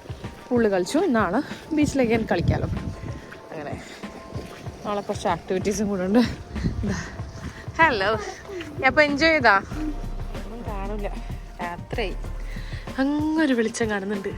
പൂളിൽ കളിച്ചു. നാളെ ബീച്ചിലേക്ക് കളിക്കാമല്ലോ. അങ്ങനെ നാളെ കുറച്ച് ആക്ടിവിറ്റീസും കൂടെ ഉണ്ട്. ഹലോ, അപ്പോൾ എൻജോയ് ചെയ്താ? ഒന്നും കാണില്ല, രാത്രിയായി. അങ്ങൊരു വെളിച്ചം കാണുന്നുണ്ട്.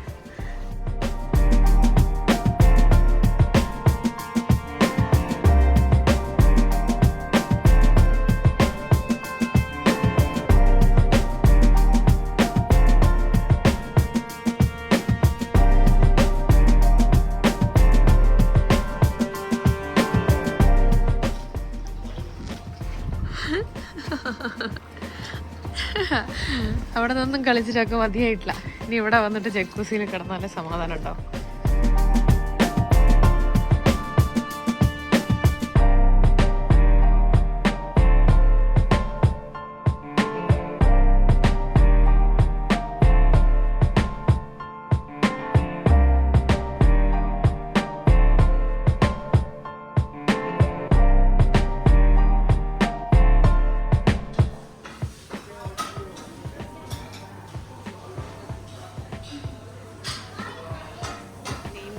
അവിടെ നിന്നും കളിച്ചിട്ടൊക്കെ മതിയായിട്ടില്ല. ഇനി ഇവിടെ വന്നിട്ട് ജക്കൂസിയിൽ കിടന്നാലേ സമാധാനം ഉണ്ടാവും.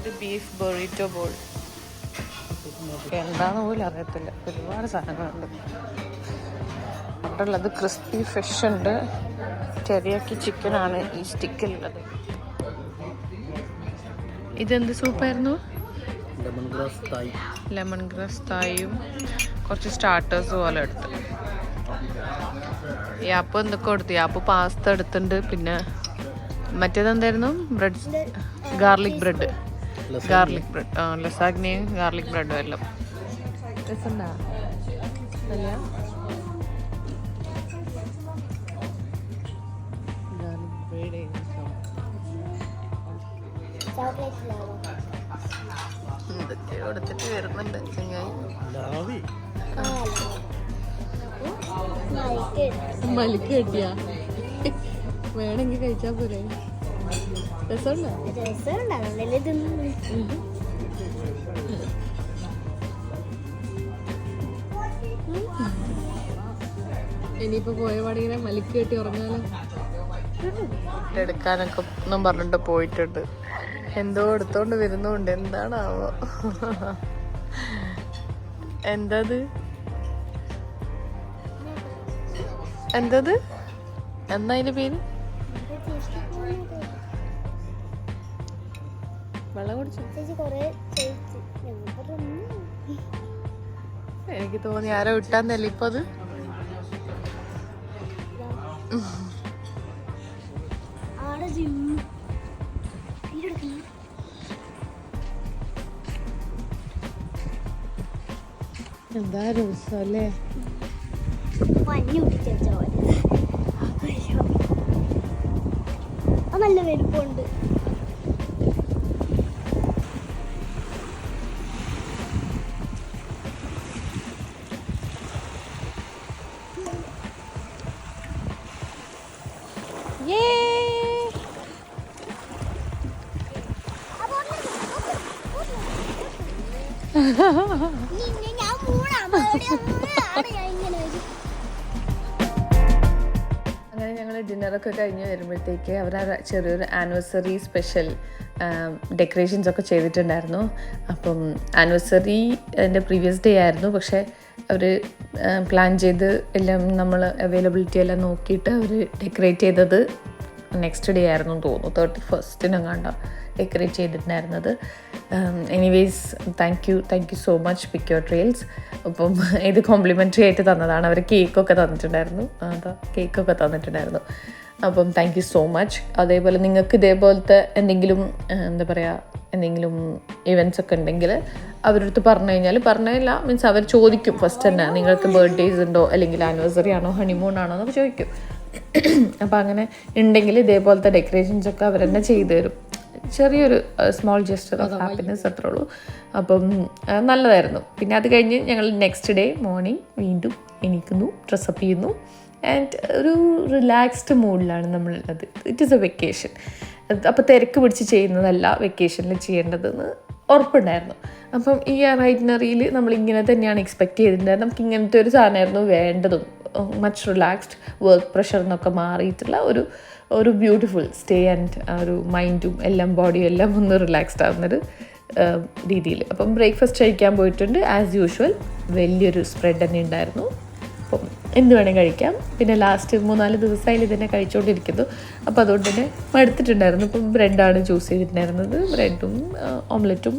ഇത് ബീഫ് ബൊറീറ്റോ ബോൾ. എന്താന്ന് പോലും അറിയത്തില്ല, ഒരുപാട് സാധനങ്ങളുണ്ട്. അവിടെ ഉള്ളത് ക്രിസ്പി ഫിഷ് ഉണ്ട്, ടെറിയാക്കി ചിക്കനാണ് ഈ സ്റ്റിക്കിലുള്ളത്. ഇതെന്ത് സൂപ്പായിരുന്നു? ലെമൺ ഗ്രാസ് തായും കുറച്ച് സ്റ്റാർട്ടേഴ്സ് പോലെ എടുത്ത്. യാപ്പ് എന്തൊക്കെ എടുത്തു. യാപ്പ് പാസ്ത എടുത്തിട്ടുണ്ട്. പിന്നെ മറ്റേതെന്തായിരുന്നു? Bread, garlic bread. ലസാഗ്നയും ഗാർലിക് ബ്രെഡും എല്ലാം. രസമുണ്ടാ? ഇതൊക്കെ എടുത്തിട്ട് വരുന്നുണ്ട് ചങ്ങായി. മലിക്ക് കിട്ടിയാ വേണമെങ്കിൽ കഴിച്ചാ പോരെ. രസമുണ്ടോ? ഇനിയിപ്പോ പോയ പാടിങ്ങനെ മലിക്ക് കെട്ടി ഉറങ്ങാലോ. എടുക്കാനൊക്കെ ഒന്നും പറഞ്ഞിട്ട് പോയിട്ടുണ്ട്. എന്തോ എടുത്തോണ്ട് വരുന്നുണ്ട്. എന്താണാവോ? എന്തത് എന്തത് എന്താ അതിന്റെ പേര്? വെള്ളം കുടിച്ചു. എനിക്ക് തോന്നി ആരോ ഇട്ടാന്നല്ലേ ഇപ്പൊ അത്. എന്താ രസം അല്ലേ? നല്ല വലുപ്പമുണ്ട്. അങ്ങനെ ഞങ്ങൾ ഡിന്നറൊക്കെ കഴിഞ്ഞ് വരുമ്പോഴത്തേക്ക് അവർ ചെറിയൊരു ആനിവേഴ്സറി സ്പെഷ്യൽ ഡെക്കറേഷൻസ് ഒക്കെ ചെയ്തിട്ടുണ്ടായിരുന്നു. അപ്പം ആനിവേഴ്സറി അതിൻ്റെ പ്രീവിയസ് ഡേ ആയിരുന്നു. പക്ഷേ അവർ പ്ലാൻ ചെയ്ത് എല്ലാം നമ്മൾ അവൈലബിലിറ്റി എല്ലാം നോക്കിയിട്ട് അവർ ഡെക്കറേറ്റ് ചെയ്തത് നെക്സ്റ്റ് ഡേ ആയിരുന്നു തോന്നുന്നു. 31st കണ്ട ഡെക്കറേറ്റ് ചെയ്തിട്ടുണ്ടായിരുന്നത്. Anyways thank you so much പിക്യോ ട്രെയിൽസ്. അപ്പം ഇത് കോംപ്ലിമെൻ്ററി ആയിട്ട് തന്നതാണ്. അവർ കേക്കൊക്കെ തന്നിട്ടുണ്ടായിരുന്നു. കേക്കൊക്കെ തന്നിട്ടുണ്ടായിരുന്നു. അപ്പം താങ്ക് യു സോ മച്ച്. അതേപോലെ നിങ്ങൾക്ക് ഇതേപോലത്തെ എന്തെങ്കിലും എന്താ പറയുക, എന്തെങ്കിലും ഇവൻറ്റ്സ് ഒക്കെ ഉണ്ടെങ്കിൽ അവരടുത്ത് പറഞ്ഞു കഴിഞ്ഞാൽ, പറഞ്ഞില്ല മീൻസ് അവർ ചോദിക്കും ഫസ്റ്റ് തന്നെ, നിങ്ങൾക്ക് ബർത്ത്ഡേയ്സ് ഉണ്ടോ അല്ലെങ്കിൽ ആനിവേഴ്സറി ആണോ ഹണിമൂൺ ആണോ എന്നൊക്കെ ചോദിക്കും. അപ്പം അങ്ങനെ ഉണ്ടെങ്കിൽ ഇതേപോലത്തെ ഡെക്കറേഷൻസൊക്കെ അവർ തന്നെ ചെയ്തു തരും. ചെറിയൊരു സ്മോൾ ജസ്റ്റർ ഓഫ് ഹാപ്പിനെസ് അത്രേ ഉള്ളൂ. അപ്പം നല്ലതായിരുന്നു. പിന്നെ അത് കഴിഞ്ഞ് ഞങ്ങൾ നെക്സ്റ്റ് ഡേ മോർണിംഗ് വീണ്ടും എണീക്കുന്നു, ഡ്രസ്സപ്പ് ചെയ്യുന്നു. ആൻഡ് ഒരു റിലാക്സ്ഡ് മൂഡിലാണ് നമ്മളുള്ളത്. It is A vacation. അപ്പോൾ തിരക്ക് പിടിച്ച് ചെയ്യുന്നതല്ല വെക്കേഷനിൽ ചെയ്യേണ്ടതെന്ന് ഉറപ്പുണ്ടായിരുന്നു. അപ്പം ഈ റൈറ്റ്നറിയിൽ നമ്മളിങ്ങനെ തന്നെയാണ് എക്സ്പെക്റ്റ് ചെയ്തിട്ടുണ്ടായിരുന്നത്. നമുക്ക് ഇങ്ങനത്തെ ഒരു സാധനമായിരുന്നു വേണ്ടതും. മച്ച് റിലാക്സ്ഡ്, വർക്ക് പ്രഷർ എന്നൊക്കെ മാറിയിട്ടുള്ള ഒരു ബ്യൂട്ടിഫുൾ സ്റ്റേ ആൻഡ് ഒരു മൈൻഡും എല്ലാം ബോഡിയും എല്ലാം ഒന്ന് റിലാക്സ്ഡ് ആവുന്നൊരു രീതിയിൽ. അപ്പം ബ്രേക്ക്ഫാസ്റ്റ് കഴിക്കാൻ പോയിട്ടുണ്ട്. ആസ് യൂഷ്വൽ വലിയൊരു സ്പ്രെഡ് തന്നെ ഉണ്ടായിരുന്നു. അപ്പം എന്ത് വേണമെങ്കിൽ കഴിക്കാം. പിന്നെ ലാസ്റ്റ് 3-4 ദിവസമായാലും ഇതിനെ കഴിച്ചുകൊണ്ടിരിക്കുന്നു. അപ്പോൾ അതുകൊണ്ട് തന്നെ മടുത്തിട്ടുണ്ടായിരുന്നു. ഇപ്പം ബ്രെഡാണ് ചൂസ് ചെയ്തിട്ടുണ്ടായിരുന്നത്. ബ്രെഡും ഓംലെറ്റും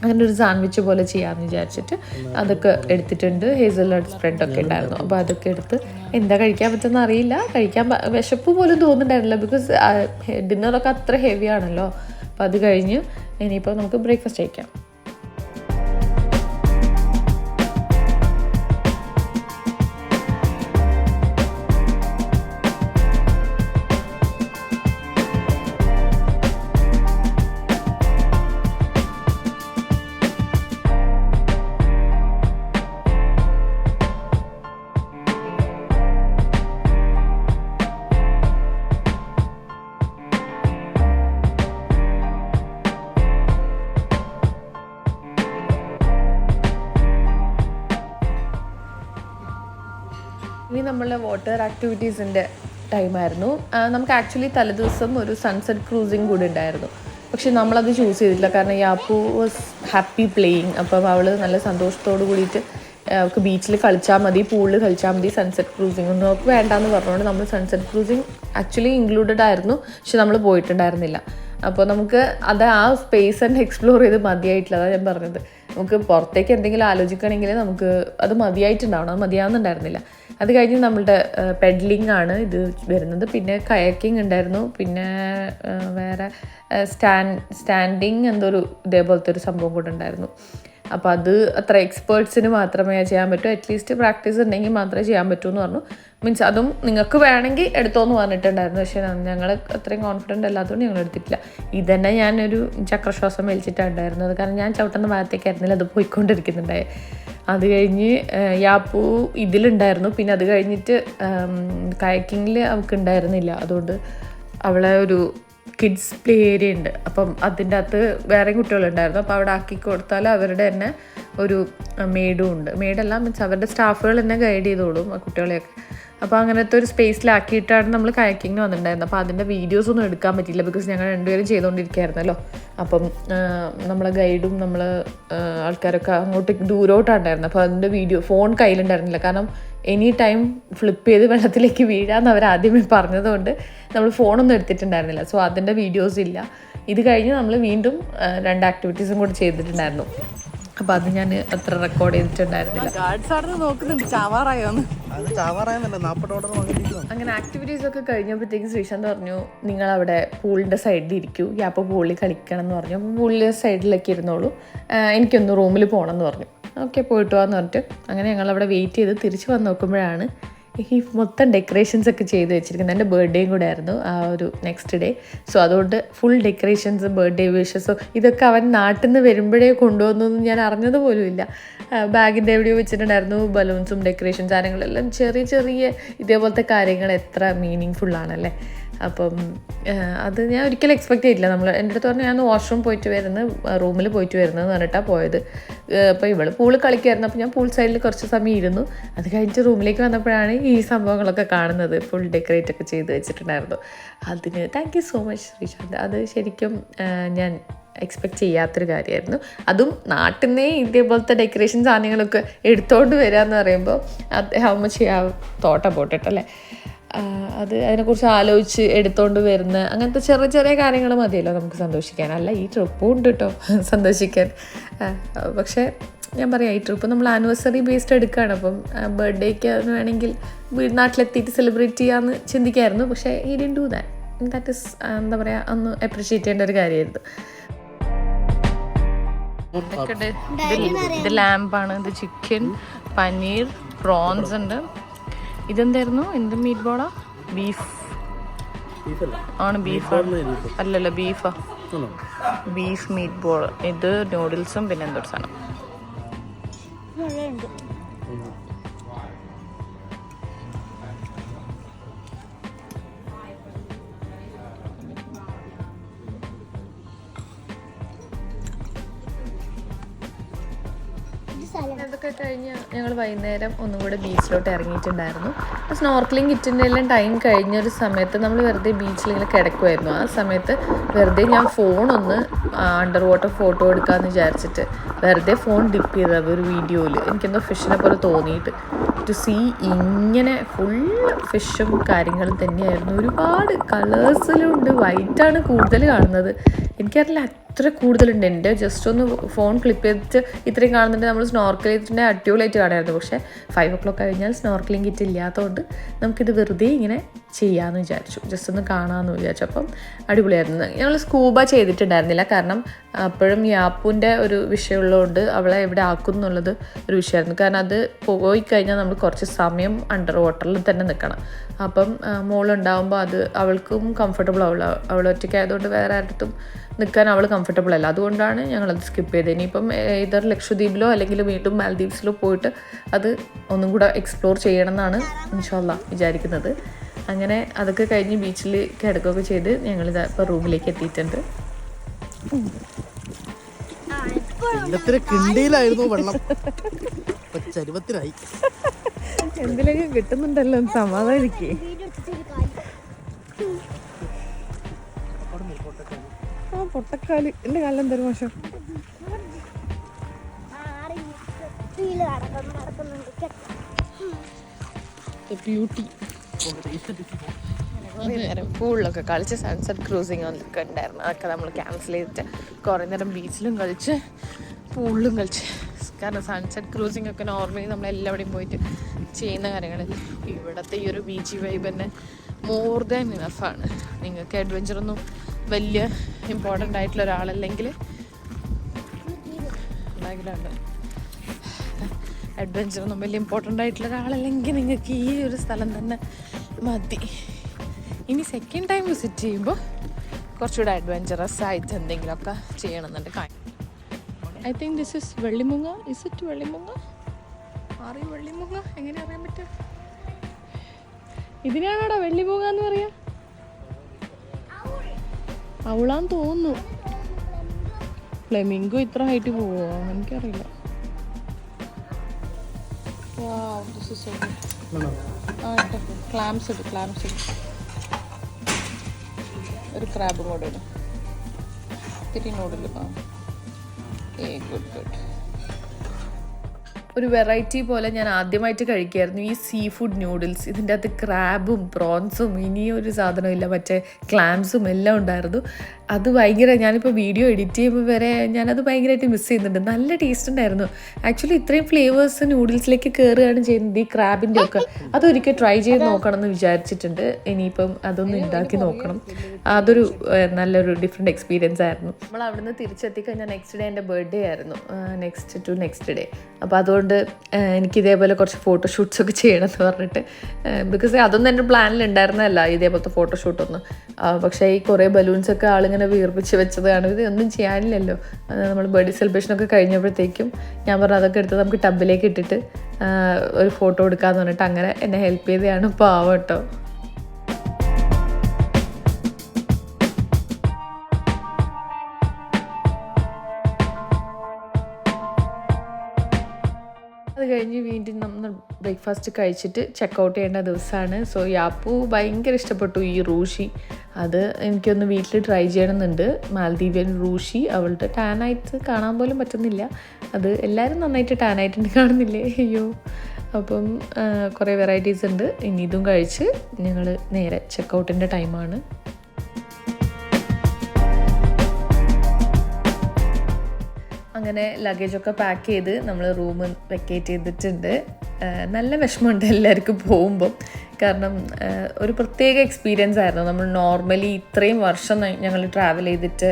അങ്ങനെ ഒരു സാൻഡ്വിച്ച് പോലെ ചെയ്യാമെന്ന് വിചാരിച്ചിട്ട് അതൊക്കെ എടുത്തിട്ടുണ്ട്. ഹേസൽനട്ട് സ്പ്രെഡൊക്കെ ഉണ്ടായിരുന്നു. അപ്പോൾ അതൊക്കെ എടുത്ത് എന്താ കഴിക്കാൻ പറ്റുമെന്ന് അറിയില്ല. കഴിക്കാൻ വിശപ്പ് പോലും തോന്നുന്നുണ്ടായിരുന്നില്ല. ബിക്കോസ് ഡിന്നറൊക്കെ അത്ര ഹെവി ആണല്ലോ. അപ്പോൾ അത് കഴിഞ്ഞ് ഇനിയിപ്പോൾ നമുക്ക് ബ്രേക്ക്ഫാസ്റ്റ് കഴിക്കാം. ഇനി നമ്മളുടെ വാട്ടർ ആക്ടിവിറ്റീസിൻ്റെ ടൈമായിരുന്നു. നമുക്ക് ആക്ച്വലി തലേദിവസം ഒരു സൺസെറ്റ് ക്രൂസിങ് കൂടി ഉണ്ടായിരുന്നു. പക്ഷെ നമ്മളത് ചൂസ് ചെയ്തില്ല. കാരണം യാപ്പു വാസ് ഹാപ്പി പ്ലേയിങ്. അപ്പം അവൾ നല്ല സന്തോഷത്തോട് കൂടിയിട്ട് അവൾക്ക് ബീച്ചിൽ കളിച്ചാൽ മതി, പൂളിൽ കളിച്ചാൽ മതി, സൺസെറ്റ് ക്രൂസിംഗ് ഒന്നും അവൾക്ക് വേണ്ടാന്ന് പറഞ്ഞുകൊണ്ട് നമ്മൾ സൺസെറ്റ് ക്രൂസിങ് ആക്ച്വലി ഇൻക്ലൂഡഡ് ആയിരുന്നു, പക്ഷെ നമ്മൾ പോയിട്ടുണ്ടായിരുന്നില്ല. അപ്പോൾ നമുക്ക് അത് ആ സ്പേസ് തന്നെ എക്സ്പ്ലോർ ചെയ്ത് മതിയായിട്ടില്ല. അതാണ് ഞാൻ പറഞ്ഞത്. നമുക്ക് പുറത്തേക്ക് എന്തെങ്കിലും ആലോചിക്കണമെങ്കിൽ നമുക്ക് അത് മതിയായിട്ടുണ്ടാവണം, അത് മതിയാവുന്നുണ്ടായിരുന്നില്ല. അത് കഴിഞ്ഞ് നമ്മളുടെ പെഡ്ലിംഗ് ആണ് ഇത് വരുന്നത്. പിന്നെ കയാക്കിംഗ് ഉണ്ടായിരുന്നു. പിന്നെ വേറെ സ്റ്റാൻഡിങ് എന്തോ ഒരു ഇതേപോലത്തെ ഒരു സംഭവം കൂടെ ഉണ്ടായിരുന്നു. അപ്പോൾ അത് അത്ര എക്സ്പേർട്സിന് മാത്രമേ ചെയ്യാൻ പറ്റൂ, അറ്റ്ലീസ്റ്റ് പ്രാക്ടീസ് ഉണ്ടെങ്കിൽ മാത്രമേ ചെയ്യാൻ പറ്റൂ എന്ന് പറഞ്ഞു. മീൻസ് അതും നിങ്ങൾക്ക് വേണമെങ്കിൽ എടുത്തോന്ന് പറഞ്ഞിട്ടുണ്ടായിരുന്നു. പക്ഷേ ഞങ്ങൾ അത്രയും കോൺഫിഡൻ്റ് അല്ലാത്തതുകൊണ്ട് ഞങ്ങൾ എടുത്തിട്ടില്ല. ഇതന്നെ ഞാനൊരു ചക്രശ്വാസം വലിച്ചിട്ടുണ്ടായിരുന്നത്. കാരണം ഞാൻ ചവിട്ടുന്ന ഭാഗത്തേക്കായിരുന്നില്ല അത് പോയിക്കൊണ്ടിരിക്കുന്നുണ്ടായി. അത് കഴിഞ്ഞ് യാപ്പു ഇതിലുണ്ടായിരുന്നു. പിന്നെ അത് കഴിഞ്ഞിട്ട് കയാക്കിങ്ങിൽ അവൾക്ക് ഉണ്ടായിരുന്നില്ല. അതുകൊണ്ട് അവളെ ഒരു കിഡ്സ് പ്ലേ ഏരിയ ഉണ്ട്. അപ്പം അതിൻ്റെ അകത്ത് വേറെ കുട്ടികളുണ്ടായിരുന്നു. അപ്പോൾ അവിടെ ആക്കി കൊടുത്താൽ അവരുടെ തന്നെ ഒരു മെയ്ഡും ഉണ്ട്. മെയ്ഡെല്ലാം മീൻസ് അവരുടെ സ്റ്റാഫുകൾ തന്നെ ഗൈഡ് ചെയ്തോളും ആ കുട്ടികളെയൊക്കെ. അപ്പോൾ അങ്ങനത്തെ ഒരു സ്പേസിലാക്കിയിട്ടാണ് നമ്മൾ കയാക്കിങ്ങിന് വന്നിട്ടുണ്ടായിരുന്നത്. അപ്പോൾ അതിൻ്റെ വീഡിയോസൊന്നും എടുക്കാൻ പറ്റിയില്ല, ബിക്കോസ് ഞങ്ങൾ രണ്ടുപേരും ചെയ്തുകൊണ്ടിരിക്കുകയായിരുന്നല്ലോ. അപ്പം നമ്മളെ ഗൈഡും നമ്മൾ ആൾക്കാരൊക്കെ അങ്ങോട്ടേക്ക് ദൂരോട്ടാണ്ടായിരുന്നു. അപ്പോൾ അതിൻ്റെ വീഡിയോ ഫോൺ കയ്യിലുണ്ടായിരുന്നില്ല. കാരണം എനി ടൈം ഫ്ലിപ്പ് ചെയ്ത് വെള്ളത്തിലേക്ക് വീഴാമെന്ന് അവർ ആദ്യമേ പറഞ്ഞതുകൊണ്ട് നമ്മൾ ഫോണൊന്നും എടുത്തിട്ടുണ്ടായിരുന്നില്ല. സോ അതിൻ്റെ വീഡിയോസ് ഇല്ല. ഇത് കഴിഞ്ഞ് നമ്മൾ വീണ്ടും 2 ആക്ടിവിറ്റീസും കൂടി ചെയ്തിട്ടുണ്ടായിരുന്നു. അപ്പോൾ അത് ഞാൻ അത്ര റെക്കോർഡ് ചെയ്തിട്ടുണ്ടായിരുന്നില്ല. അങ്ങനെ ആക്ടിവിറ്റീസ് ഒക്കെ കഴിഞ്ഞപ്പോഴത്തേക്കും ശ്രീശാന്ത് പറഞ്ഞു, നിങ്ങളവിടെ പൂളിൻ്റെ സൈഡിൽ ഇരിക്കൂ, അപ്പോൾ പൂളിൽ കളിക്കണം എന്ന് പറഞ്ഞു. അപ്പോൾ പൂളിൻ്റെ സൈഡിലൊക്കെ ഇരുന്നോളൂ, എനിക്കൊന്ന് റൂമിൽ പോകണം എന്ന് പറഞ്ഞു. ഓക്കെ പോയിട്ട് പോകാമെന്ന് പറഞ്ഞിട്ട് അങ്ങനെ ഞങ്ങളവിടെ വെയിറ്റ് ചെയ്ത് തിരിച്ച് വന്ന് നോക്കുമ്പോഴാണ് ഈ മൊത്തം ഡെക്കറേഷൻസ് ഒക്കെ ചെയ്ത് വെച്ചിരിക്കുന്നത്. എൻ്റെ ബർത്ത്ഡേയും കൂടെ ആയിരുന്നു ആ ഒരു നെക്സ്റ്റ് ഡേ. സോ അതുകൊണ്ട് ഫുൾ ഡെക്കറേഷൻസ്, ബർത്ത്ഡേ വിഷസോ ഇതൊക്കെ അവൻ നാട്ടിൽ നിന്ന് വരുമ്പോഴേ കൊണ്ടുവന്നൊന്നും ഞാൻ അറിഞ്ഞത് പോലുമില്ല. ബാഗിൻ്റെ എവിടെയോ വെച്ചിട്ടുണ്ടായിരുന്നു ബലൂൺസും ഡെക്കറേഷൻ സാധനങ്ങളെല്ലാം. ചെറിയ ചെറിയ ഇതേപോലത്തെ കാര്യങ്ങൾ എത്ര മീനിങ് ഫുള്ളാണല്ലേ. അപ്പം അത് ഞാൻ ഒരിക്കലും എക്സ്പെക്ട് ചെയ്തില്ല. നമ്മൾ എൻ്റെ അടുത്ത് പറഞ്ഞു ഞാൻ വാഷ്റൂം പോയിട്ട് വരുന്നത്, റൂമിൽ പോയിട്ട് വരുന്നതെന്ന് പറഞ്ഞിട്ടാണ് പോയത്. അപ്പോൾ ഇവൾ പൂള് കളിക്കുമായിരുന്നു. അപ്പോൾ ഞാൻ പൂൾ സൈഡിൽ കുറച്ച് സമയം ഇരുന്നു. അത് കഴിഞ്ഞിട്ട് റൂമിലേക്ക് വന്നപ്പോഴാണ് ഈ സംഭവങ്ങളൊക്കെ കാണുന്നത്. ഫുൾ ഡെക്കറേറ്റ് ഒക്കെ ചെയ്ത് വെച്ചിട്ടുണ്ടായിരുന്നു. അതിന് thank you so much Sreesanth. അത് ശരിക്കും ഞാൻ എക്സ്പെക്റ്റ് ചെയ്യാത്തൊരു കാര്യമായിരുന്നു. അതും നാട്ടിൽ നിന്നേ ഇതേപോലത്തെ ഡെക്കറേഷൻ സാധനങ്ങളൊക്കെ എടുത്തുകൊണ്ട് വരിക എന്ന് പറയുമ്പോൾ how much you have thought about it അല്ലേ. അത് അതിനെക്കുറിച്ച് ആലോചിച്ച് എടുത്തുകൊണ്ട് വരുന്ന അങ്ങനത്തെ ചെറിയ ചെറിയ കാര്യങ്ങൾ മതിയല്ലോ നമുക്ക് സന്തോഷിക്കാൻ. അല്ല ഈ ട്രിപ്പും ഉണ്ട് കേട്ടോ സന്തോഷിക്കാൻ. പക്ഷേ ഞാൻ പറയാം, ഈ ട്രിപ്പ് നമ്മൾ ആനിവേഴ്സറി ബേസ്ഡ് എടുക്കുകയാണ്. അപ്പം ബർത്ത്ഡേക്ക് അതിന് വേണമെങ്കിൽ നാട്ടിലെത്തിയിട്ട് സെലിബ്രേറ്റ് ചെയ്യാമെന്ന് ചിന്തിക്കായിരുന്നു. പക്ഷേ ഈ ഡിഡ്ന്റ് ഡു ദാറ്റ് ഈസ് എന്താ പറയുക, ഒന്ന് അപ്രിഷ്യേറ്റ് ചെയ്യേണ്ട ഒരു കാര്യമായിരുന്നു. ഇത് ലാമ്പാണ്, ഇത് ചിക്കൻ, പനീർ, പ്രോൺസ് ഉണ്ട്. ഇതെന്തായിരുന്നു, എന്ത് മീറ്റ് ബോളാ? ബീഫ് ആണ്. ബീഫാണ് അല്ലല്ലോ, ബീഫാ, ബീഫ് മീറ്റ് ബോൾ. ഇത് നൂഡിൽസും പിന്നെ എന്തൊരു സാധനം. അതൊക്കെ കഴിഞ്ഞ് ഞങ്ങൾ വൈകുന്നേരം ഒന്നും കൂടെ ബീച്ചിലോട്ട് ഇറങ്ങിയിട്ടുണ്ടായിരുന്നു. സ്നോർക്കലിംഗ് കിറ്റിൻ്റെ എല്ലാം ടൈം കഴിഞ്ഞൊരു സമയത്ത് നമ്മൾ വെറുതെ ബീച്ചിൽ ഇങ്ങനെ കിടക്കുമായിരുന്നു. ആ സമയത്ത് വെറുതെ ഞാൻ ഫോണൊന്ന് അണ്ടർ വാട്ടർ ഫോട്ടോ എടുക്കാമെന്ന് വിചാരിച്ചിട്ട് വെറുതെ ഫോൺ ഡിപ്പ് ചെയ്തത് ഒരു വീഡിയോയിൽ. എനിക്കെന്തോ ഫിഷിനെ പോലെ തോന്നിയിട്ട് ടു സീ ഇങ്ങനെ ഫുൾ ഫിഷും കാര്യങ്ങളും തന്നെയായിരുന്നു. ഒരുപാട് കളേഴ്സിലുണ്ട്. വൈറ്റാണ് കൂടുതൽ കാണുന്നത്. എനിക്കറിയില്ല അത്ര കൂടുതലുണ്ട്. എൻ്റെ ജസ്റ്റ് ഒന്ന് ഫോൺ ഫ്ലിപ്പ് ചെയ്തിട്ട് ഇത്രയും കാണുന്നുണ്ട്. നമ്മൾ സ്നോർക്കൽ ചെയ്തിട്ടുണ്ടെങ്കിൽ അടിപൊളിയായിട്ട് കാണാമായിരുന്നു. പക്ഷേ 5 o'clock കഴിഞ്ഞാൽ സ്നോർക്കലിംഗ് കിറ്റ് ഇല്ലാത്തതുകൊണ്ട് നമുക്കിത് വെറുതെ ഇങ്ങനെ ചെയ്യാമെന്ന് വിചാരിച്ചു, ജസ്റ്റ് ഒന്ന് കാണാമെന്ന് വിചാരിച്ചു. അപ്പം അടിപൊളിയായിരുന്നു. ഞങ്ങൾ സ്കൂബ ചെയ്തിട്ടുണ്ടായിരുന്നില്ല, കാരണം അപ്പോഴും യാപ്പുവിൻ്റെ ഒരു വിഷയമുള്ളതുകൊണ്ട് അവളെ എവിടെ ആക്കും എന്നുള്ളത് ഒരു വിഷയമായിരുന്നു. കാരണം അത് പോയി കഴിഞ്ഞാൽ നമ്മൾ കുറച്ച് സമയം അണ്ടർ വാട്ടറിൽ തന്നെ നിൽക്കണം. അപ്പം മോളുണ്ടാകുമ്പോൾ അത് അവൾക്കും കംഫർട്ടബിൾ ആവില്ല. അവൾ ഒറ്റയ്ക്കായതുകൊണ്ട് വേറെ ആരുടെ നിൽക്കാൻ അവൾ കംഫർട്ടബിൾ അല്ല. അതുകൊണ്ടാണ് ഞങ്ങളത് സ്കിപ്പ് ചെയ്തത്. ഇനിയിപ്പം ഏതൊരു ലക്ഷദ്വീപിലോ അല്ലെങ്കിൽ വീണ്ടും മാൽദീവ്സിലോ പോയിട്ട് അത് ഒന്നും കൂടെ എക്സ്പ്ലോർ ചെയ്യണം എന്നാണ് ഇൻഷാ അല്ലാഹ് വിചാരിക്കുന്നത്. അങ്ങനെ അതൊക്കെ കഴിഞ്ഞ് ബീച്ചിൽ കിടക്കുകയൊക്കെ ചെയ്ത് ഞങ്ങളിത് ഇപ്പോൾ റൂമിലേക്ക് എത്തിയിട്ടുണ്ട്. എന്തിലേക്ക് കിട്ടുന്നുണ്ടല്ലോ, സമാധാനിക്കേ. ആ പൊട്ടക്കാല് എൻ്റെ കാലം തരും മോശം. ബ്യൂട്ടി നേരം പൂളിലൊക്കെ കളിച്ച് സൺസെറ്റ് ക്രൂസിങ് ഒക്കെ ഉണ്ടായിരുന്നു. അതൊക്കെ നമ്മൾ ക്യാൻസൽ ചെയ്തിട്ട് കുറേ നേരം ബീച്ചിലും കളിച്ച് പൂളിലും കളിച്ച്. കാരണം സൺസെറ്റ് ക്രൂസിങ് ഒക്കെ നോർമലി നമ്മളെല്ലാവിടെയും പോയിട്ട് ചെയ്യുന്ന കാര്യങ്ങൾ. ഇവിടുത്തെ ഈ ഒരു ബീച്ച് വൈബ് തന്നെ മോർ ദാൻ ഇനഫാണ്. നിങ്ങൾക്ക് അഡ്വഞ്ചറൊന്നും വലിയ ഇമ്പോർട്ടൻ്റ് ആയിട്ടുള്ള ഒരാളല്ലെങ്കിൽ അഡ്വഞ്ചറൊന്നും വലിയ ഇമ്പോർട്ടൻ്റ് ആയിട്ടുള്ള ഒരാളല്ലെങ്കിൽ നിങ്ങൾക്ക് ഈ ഒരു സ്ഥലം തന്നെ മതി. ഇനി സെക്കൻഡ് ടൈം വിസിറ്റ് ചെയ്യുമ്പോൾ കുറച്ചുകൂടെ അഡ്വഞ്ചറസ് ആയിട്ട് എന്തെങ്കിലുമൊക്കെ ചെയ്യണമെന്നുണ്ട്. ഐ തിങ്ക് ദിസ് ഇസ് വെള്ളിമുങ്ങ. ഇസ് ഇറ്റ് വെള്ളിമുങ്ങ? അറിയും വെള്ളിമുങ്ങ എങ്ങനെ അറിയാൻ പറ്റും? ഇതിനാണോടാ വെള്ളിമുങ്ങ എന്ന് പറയാ? അവളാന്ന് തോന്നുന്നു. ഫ്ലെമിംഗോ ഇത്ര ഹൈറ്റ് പോവോ എനിക്കറിയില്ല. ക്ലാംസ് ഒരു ക്രാബും കൂടെ ഇടും. ഇത്തിരി നൂഡിൽ. ഗുഡ്. ഒരു വെറൈറ്റി പോലെ ഞാൻ ആദ്യമായിട്ട് കഴിക്കായിരുന്നു ഈ സീ ഫുഡ് ന്യൂഡിൽസ്. ഇതിൻ്റെ അകത്ത് ക്രാബും പ്രോൺസും ഇനിയൊരു സാധനമില്ല, മറ്റേ ക്ലാംസും എല്ലാം ഉണ്ടായിരുന്നു. അത് ഭയങ്കര, ഞാനിപ്പോൾ വീഡിയോ എഡിറ്റ് ചെയ്യുമ്പോൾ വരെ ഞാനത് ഭയങ്കരമായിട്ട് മിസ് ചെയ്യുന്നുണ്ട്. നല്ല ടേസ്റ്റ് ഉണ്ടായിരുന്നു. ആക്ച്വലി ഇത്രയും ഫ്ലേവേഴ്സ് ന്യൂഡിൽസിലേക്ക് കയറുകയാണ് ചെയ്യുന്നത്, ഈ ക്രാബിൻ്റെ ഒക്കെ. അതൊരിക്കൽ ട്രൈ ചെയ്ത് നോക്കണം എന്ന് വിചാരിച്ചിട്ടുണ്ട്. ഇനിയിപ്പം അതൊന്ന് ഉണ്ടാക്കി നോക്കണം. അതൊരു നല്ലൊരു ഡിഫറെൻറ്റ് എക്സ്പീരിയൻസ് ആയിരുന്നു. നമ്മൾ അവിടുന്ന് തിരിച്ചെത്തിക്കഴിഞ്ഞാൽ നെക്സ്റ്റ് ഡേ എൻ്റെ ബർത്ത്ഡേ ആയിരുന്നു. Next day. അപ്പോൾ അതുകൊണ്ട് എനിക്കിതേപോലെ കുറച്ച് ഫോട്ടോഷൂട്ട്സ് ഒക്കെ ചെയ്യണമെന്ന് പറഞ്ഞിട്ട്, ബിക്കോസ് അതൊന്നും എൻ്റെ പ്ലാനിലുണ്ടായിരുന്നല്ല ഇതേപോലത്തെ ഫോട്ടോഷൂട്ടൊന്നും. പക്ഷേ ഈ കുറേ ബലൂൺസൊക്കെ ആളിങ്ങനെ വീർപ്പിച്ച് വെച്ചതാണ്. ഇത് ഒന്നും ചെയ്യാനില്ലല്ലോ. നമ്മൾ ബർത്ത്ഡേ സെലിബ്രേഷനൊക്കെ കഴിഞ്ഞപ്പോഴത്തേക്കും ഞാൻ പറഞ്ഞു അതൊക്കെ എടുത്ത് നമുക്ക് ടബിലേക്ക് ഇട്ടിട്ട് ഒരു ഫോട്ടോ എടുക്കാമെന്ന് പറഞ്ഞിട്ട് അങ്ങനെ എന്നെ ഹെൽപ്പ് ചെയ്തതാണ്. പാവം കേട്ടോ. അത് കഴിഞ്ഞ് വീണ്ടും നമ്മൾ ബ്രേക്ക്ഫാസ്റ്റ് കഴിച്ചിട്ട് ചെക്കൗട്ട് ചെയ്യേണ്ട ദിവസമാണ്. സോ യാപ്പു ഭയങ്കര ഇഷ്ടപ്പെട്ടു ഈ റൂഷി. അത് എനിക്കൊന്ന് വീട്ടിൽ ട്രൈ ചെയ്യണമെന്നുണ്ട്. മാൽദീവിയൻ റൂഷി. അവളുടെ ടാനായിട്ട് കാണാൻ പോലും പറ്റുന്നില്ല. അത് എല്ലാവരും നന്നായിട്ട് ടാനായിട്ടുണ്ട്, കാണുന്നില്ലേ? അയ്യോ. അപ്പം കുറേ വെറൈറ്റീസ് ഉണ്ട്. ഇനി ഇതും കഴിച്ച് ഞങ്ങൾ നേരെ ചെക്കൗട്ടിൻ്റെ ടൈമാണ്. അങ്ങനെ ലഗേജൊക്കെ പാക്ക് ചെയ്ത് നമ്മൾ റൂം വെക്കേറ്റ് ചെയ്തിട്ടുണ്ട്. നല്ല വിഷമമുണ്ട് എല്ലാവർക്കും പോകുമ്പം. കാരണം ഒരു പ്രത്യേക എക്സ്പീരിയൻസ് ആയിരുന്നു. നമ്മൾ നോർമലി ഇത്രയും വർഷം ഞങ്ങൾ ട്രാവൽ ചെയ്തിട്ട്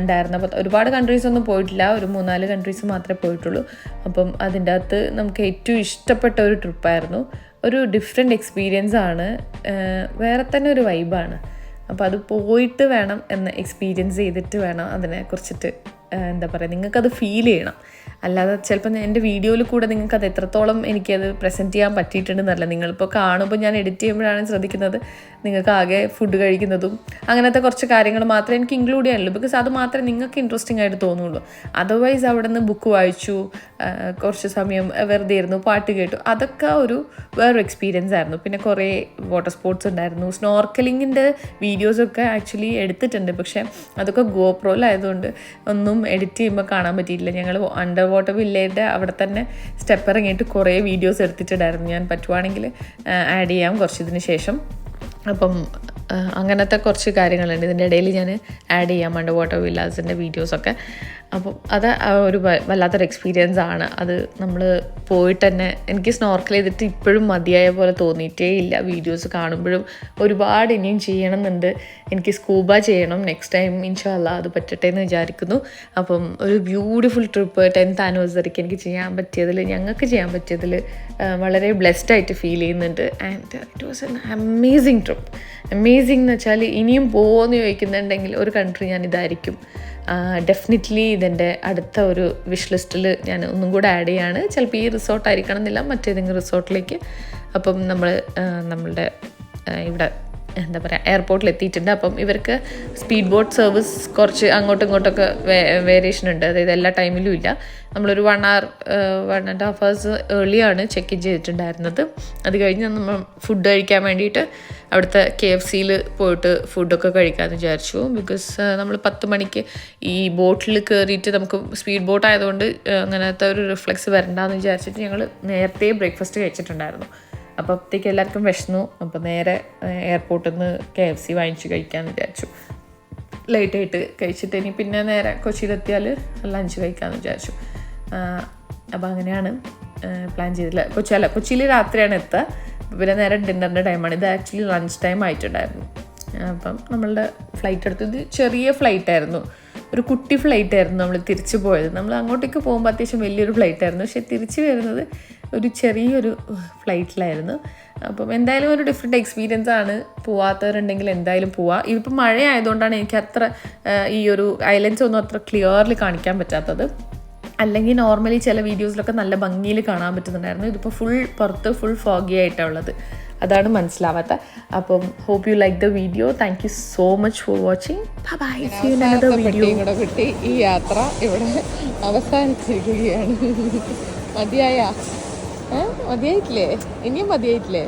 ഉണ്ടായിരുന്ന ഒരുപാട് കൺട്രീസ് ഒന്നും പോയിട്ടില്ല. ഒരു 3-4 കൺട്രീസ് മാത്രമേ പോയിട്ടുള്ളൂ. അപ്പം അതിൻ്റെ അകത്ത് നമുക്ക് ഏറ്റവും ഇഷ്ടപ്പെട്ട ഒരു ട്രിപ്പായിരുന്നു. ഒരു ഡിഫറെൻറ്റ് എക്സ്പീരിയൻസ് ആണ്. വേറെ തന്നെ ഒരു വൈബാണ്. അപ്പോൾ അത് പോയിട്ട് വേണം എക്സ്പീരിയൻസ് ചെയ്തിട്ട് വേണം അതിനെക്കുറിച്ചിട്ട് എന്താ പറയുക, നിങ്ങൾക്കത് ഫീൽ ചെയ്യണം. അല്ലാതെ ചിലപ്പോൾ എൻ്റെ വീഡിയോയിൽ കൂടെ നിങ്ങൾക്കത് എത്രത്തോളം എനിക്കത് പ്രസൻറ്റ് ചെയ്യാൻ പറ്റിയിട്ടുണ്ടെന്നല്ല. നിങ്ങളിപ്പോൾ കാണുമ്പോൾ ഞാൻ എഡിറ്റ് ചെയ്യുമ്പോഴാണ് ശ്രദ്ധിക്കുന്നത് നിങ്ങൾക്ക് ആകെ ഫുഡ് കഴിക്കുന്നതും അങ്ങനത്തെ കുറച്ച് കാര്യങ്ങൾ മാത്രമേ എനിക്ക് ഇൻക്ലൂഡ് ചെയ്യാനുള്ളൂ. ബിക്കോസ് അത് മാത്രമേ നിങ്ങൾക്ക് ഇൻട്രസ്റ്റിംഗ് ആയിട്ട് തോന്നുള്ളൂ. അതർവൈസ് അവിടെ നിന്ന് ബുക്ക് വായിച്ചു, കുറച്ച് സമയം വെറുതെ ഇരുന്നു, പാട്ട് കേട്ടു, അതൊക്കെ ഒരു വേറൊരു എക്സ്പീരിയൻസ് ആയിരുന്നു. പിന്നെ കുറേ വാട്ടർ സ്പോർട്സ് ഉണ്ടായിരുന്നു. സ്നോർക്കലിങ്ങിൻ്റെ വീഡിയോസൊക്കെ ആക്ച്വലി എടുത്തിട്ടുണ്ട്. പക്ഷേ അതൊക്കെ ഗോപ്രോയിലായതുകൊണ്ട് ഒന്നും എഡിറ്റ് ചെയ്യുമ്പോൾ കാണാൻ പറ്റിയിട്ടില്ല. ഞങ്ങൾ അണ്ടർ വാട്ടർ വില്ലേജിൻ്റെ അവിടെ തന്നെ സ്റ്റെപ്പ് ഇറങ്ങിയിട്ട് കുറേ വീഡിയോസ് എടുത്തിട്ടുണ്ടായിരുന്നു. ഞാൻ പറ്റുവാണെങ്കിൽ ആഡ് ചെയ്യാം കുറച്ചിതിന് ശേഷം. അപ്പം അങ്ങനത്തെ കുറച്ച് കാര്യങ്ങളുണ്ട്. ഇതിൻ്റെ ഇടയിൽ ഞാൻ ആഡ് ചെയ്യാം അണ്ടർ വാട്ടർ വില്ലാസിൻ്റെ വീഡിയോസൊക്കെ. അപ്പം അത് ഒരു വല്ലാത്തൊരു എക്സ്പീരിയൻസ് ആണ്. അത് നമ്മൾ പോയിട്ട് തന്നെ എനിക്ക് സ്നോർക്കൽ ചെയ്തിട്ട് ഇപ്പോഴും മതിയായ പോലെ തോന്നിയിട്ടേ ഇല്ല. വീഡിയോസ് കാണുമ്പോഴും ഒരുപാട് ഇനിയും ചെയ്യണമെന്നുണ്ട്. എനിക്ക് സ്കൂബ ചെയ്യണം നെക്സ്റ്റ് ടൈം, ഇൻഷാ അല്ലാഹ് അത് പറ്റട്ടെ എന്ന് വിചാരിക്കുന്നു. അപ്പം ഒരു ബ്യൂട്ടിഫുൾ ട്രിപ്പ് 10th ആനിവേഴ്സറിക്ക് എനിക്ക് ഞങ്ങൾക്ക് ചെയ്യാൻ പറ്റിയതിൽ വളരെ ബ്ലെസ്ഡ് ആയിട്ട് ഫീൽ ചെയ്യുന്നുണ്ട്. And it was an amazing trip. Amazing എന്ന് വെച്ചാൽ ഇനിയും പോകുമെന്ന് ചോദിക്കുന്നുണ്ടെങ്കിൽ ഒരു കൺട്രി ഞാൻ ഇതായിരിക്കും. ഡെഫിനറ്റ്ലി ഇതെൻ്റെ അടുത്ത ഒരു വിഷ് ലിസ്റ്റിൽ ഞാൻ ഒന്നും കൂടെ ആഡ് ചെയ്യാണ്. ചിലപ്പോൾ ഈ റിസോർട്ടായിരിക്കണം എന്നില്ല, മറ്റേതെങ്കിലും റിസോർട്ടിലേക്ക്. അപ്പം നമ്മളുടെ ഇവിടെ എന്താ പറയുക എയർപോർട്ടിൽ എത്തിയിട്ടുണ്ട്. അപ്പം ഇവർക്ക് സ്പീഡ് ബോട്ട് സർവീസ് കുറച്ച് അങ്ങോട്ടും ഇങ്ങോട്ടൊക്കെ വേരിയേഷൻ ഉണ്ട്. അതായത് എല്ലാ ടൈമിലും ഇല്ല. നമ്മളൊരു 1.5 hours ഏർലിയാണ് ചെക്ക് ഇൻ ചെയ്തിട്ടുണ്ടായിരുന്നത്. അത് കഴിഞ്ഞ് നമ്മൾ ഫുഡ് കഴിക്കാൻ വേണ്ടിയിട്ട് അവിടുത്തെ KFCയിൽ പോയിട്ട് ഫുഡൊക്കെ കഴിക്കാമെന്ന് വിചാരിച്ചു. ബിക്കോസ് നമ്മൾ 10 മണിക്ക് ഈ ബോട്ടിൽ കയറിയിട്ട് നമുക്ക് സ്പീഡ് ബോട്ട് ആയതുകൊണ്ട് അങ്ങനത്തെ ഒരു റിഫ്ലെക്സ് വരണ്ടെന്ന് വിചാരിച്ചിട്ട് ഞങ്ങൾ നേരത്തെ ബ്രേക്ക്ഫാസ്റ്റ് കഴിച്ചിട്ടുണ്ടായിരുന്നു. അപ്പോൾ അപ്പോഴത്തേക്ക് എല്ലാവർക്കും വിശന്നു. അപ്പോൾ നേരെ എയർപോർട്ടിൽ നിന്ന് KFC വാങ്ങിച്ച് കഴിക്കാമെന്ന് വിചാരിച്ചു. ലൈറ്റായിട്ട് കഴിച്ചിട്ട് ഇനി പിന്നെ നേരെ കൊച്ചിയിലെത്തിയാൽ ലഞ്ച് കഴിക്കാമെന്ന് വിചാരിച്ചു. അപ്പോൾ അങ്ങനെയാണ് പ്ലാൻ ചെയ്തില്ല. കൊച്ചിയിൽ രാത്രിയാണ് എത്തുക. പിന്നെ നേരെ ഡിന്നറിൻ്റെ ടൈമാണ്. ഇത് ആക്ച്വലി ലഞ്ച് ടൈം ആയിട്ടുണ്ടായിരുന്നു. അപ്പം നമ്മളുടെ ഫ്ലൈറ്റ് എടുത്തു. ഇത് ചെറിയ ഫ്ലൈറ്റായിരുന്നു, ഒരു കുട്ടി ഫ്ലൈറ്റായിരുന്നു നമ്മൾ തിരിച്ചു പോയത്. നമ്മൾ അങ്ങോട്ടേക്ക് പോകുമ്പോൾ അത്യാവശ്യം വലിയൊരു ഫ്ലൈറ്റായിരുന്നു, പക്ഷേ തിരിച്ചു വരുന്നത് ഒരു ചെറിയൊരു ഫ്ലൈറ്റിലായിരുന്നു. അപ്പം എന്തായാലും ഒരു ഡിഫറെൻറ്റ് എക്സ്പീരിയൻസ് ആണ്. പോവാത്തവരുണ്ടെങ്കിൽ എന്തായാലും പോവാം. ഇതിപ്പോൾ മഴ ആയതുകൊണ്ടാണ് എനിക്ക് അത്ര ഈ ഒരു ഐലൻഡ്സ് ഒന്നും അത്ര ക്ലിയർലി കാണിക്കാൻ പറ്റാത്തത്. അല്ലെങ്കിൽ നോർമലി ചില വീഡിയോസിലൊക്കെ നല്ല ഭംഗിയിൽ കാണാൻ പറ്റുന്നുണ്ടായിരുന്നു. ഇതിപ്പോൾ പുറത്ത് ഫുൾ ഫോഗി ആയിട്ടാണ് ഉള്ളത്, അതാണ് മനസ്സിലാവാത്ത. അപ്പം hope you like the video. Thank you so much for watching. Bye. See you in another video. കിട്ടി. ഈ യാത്ര ഇവിടെ അവസാനിച്ചിരിക്കുകയാണ്. മതിയായിട്ടില്ലേ? ഇനിയും മതിയായിട്ടില്ലേ?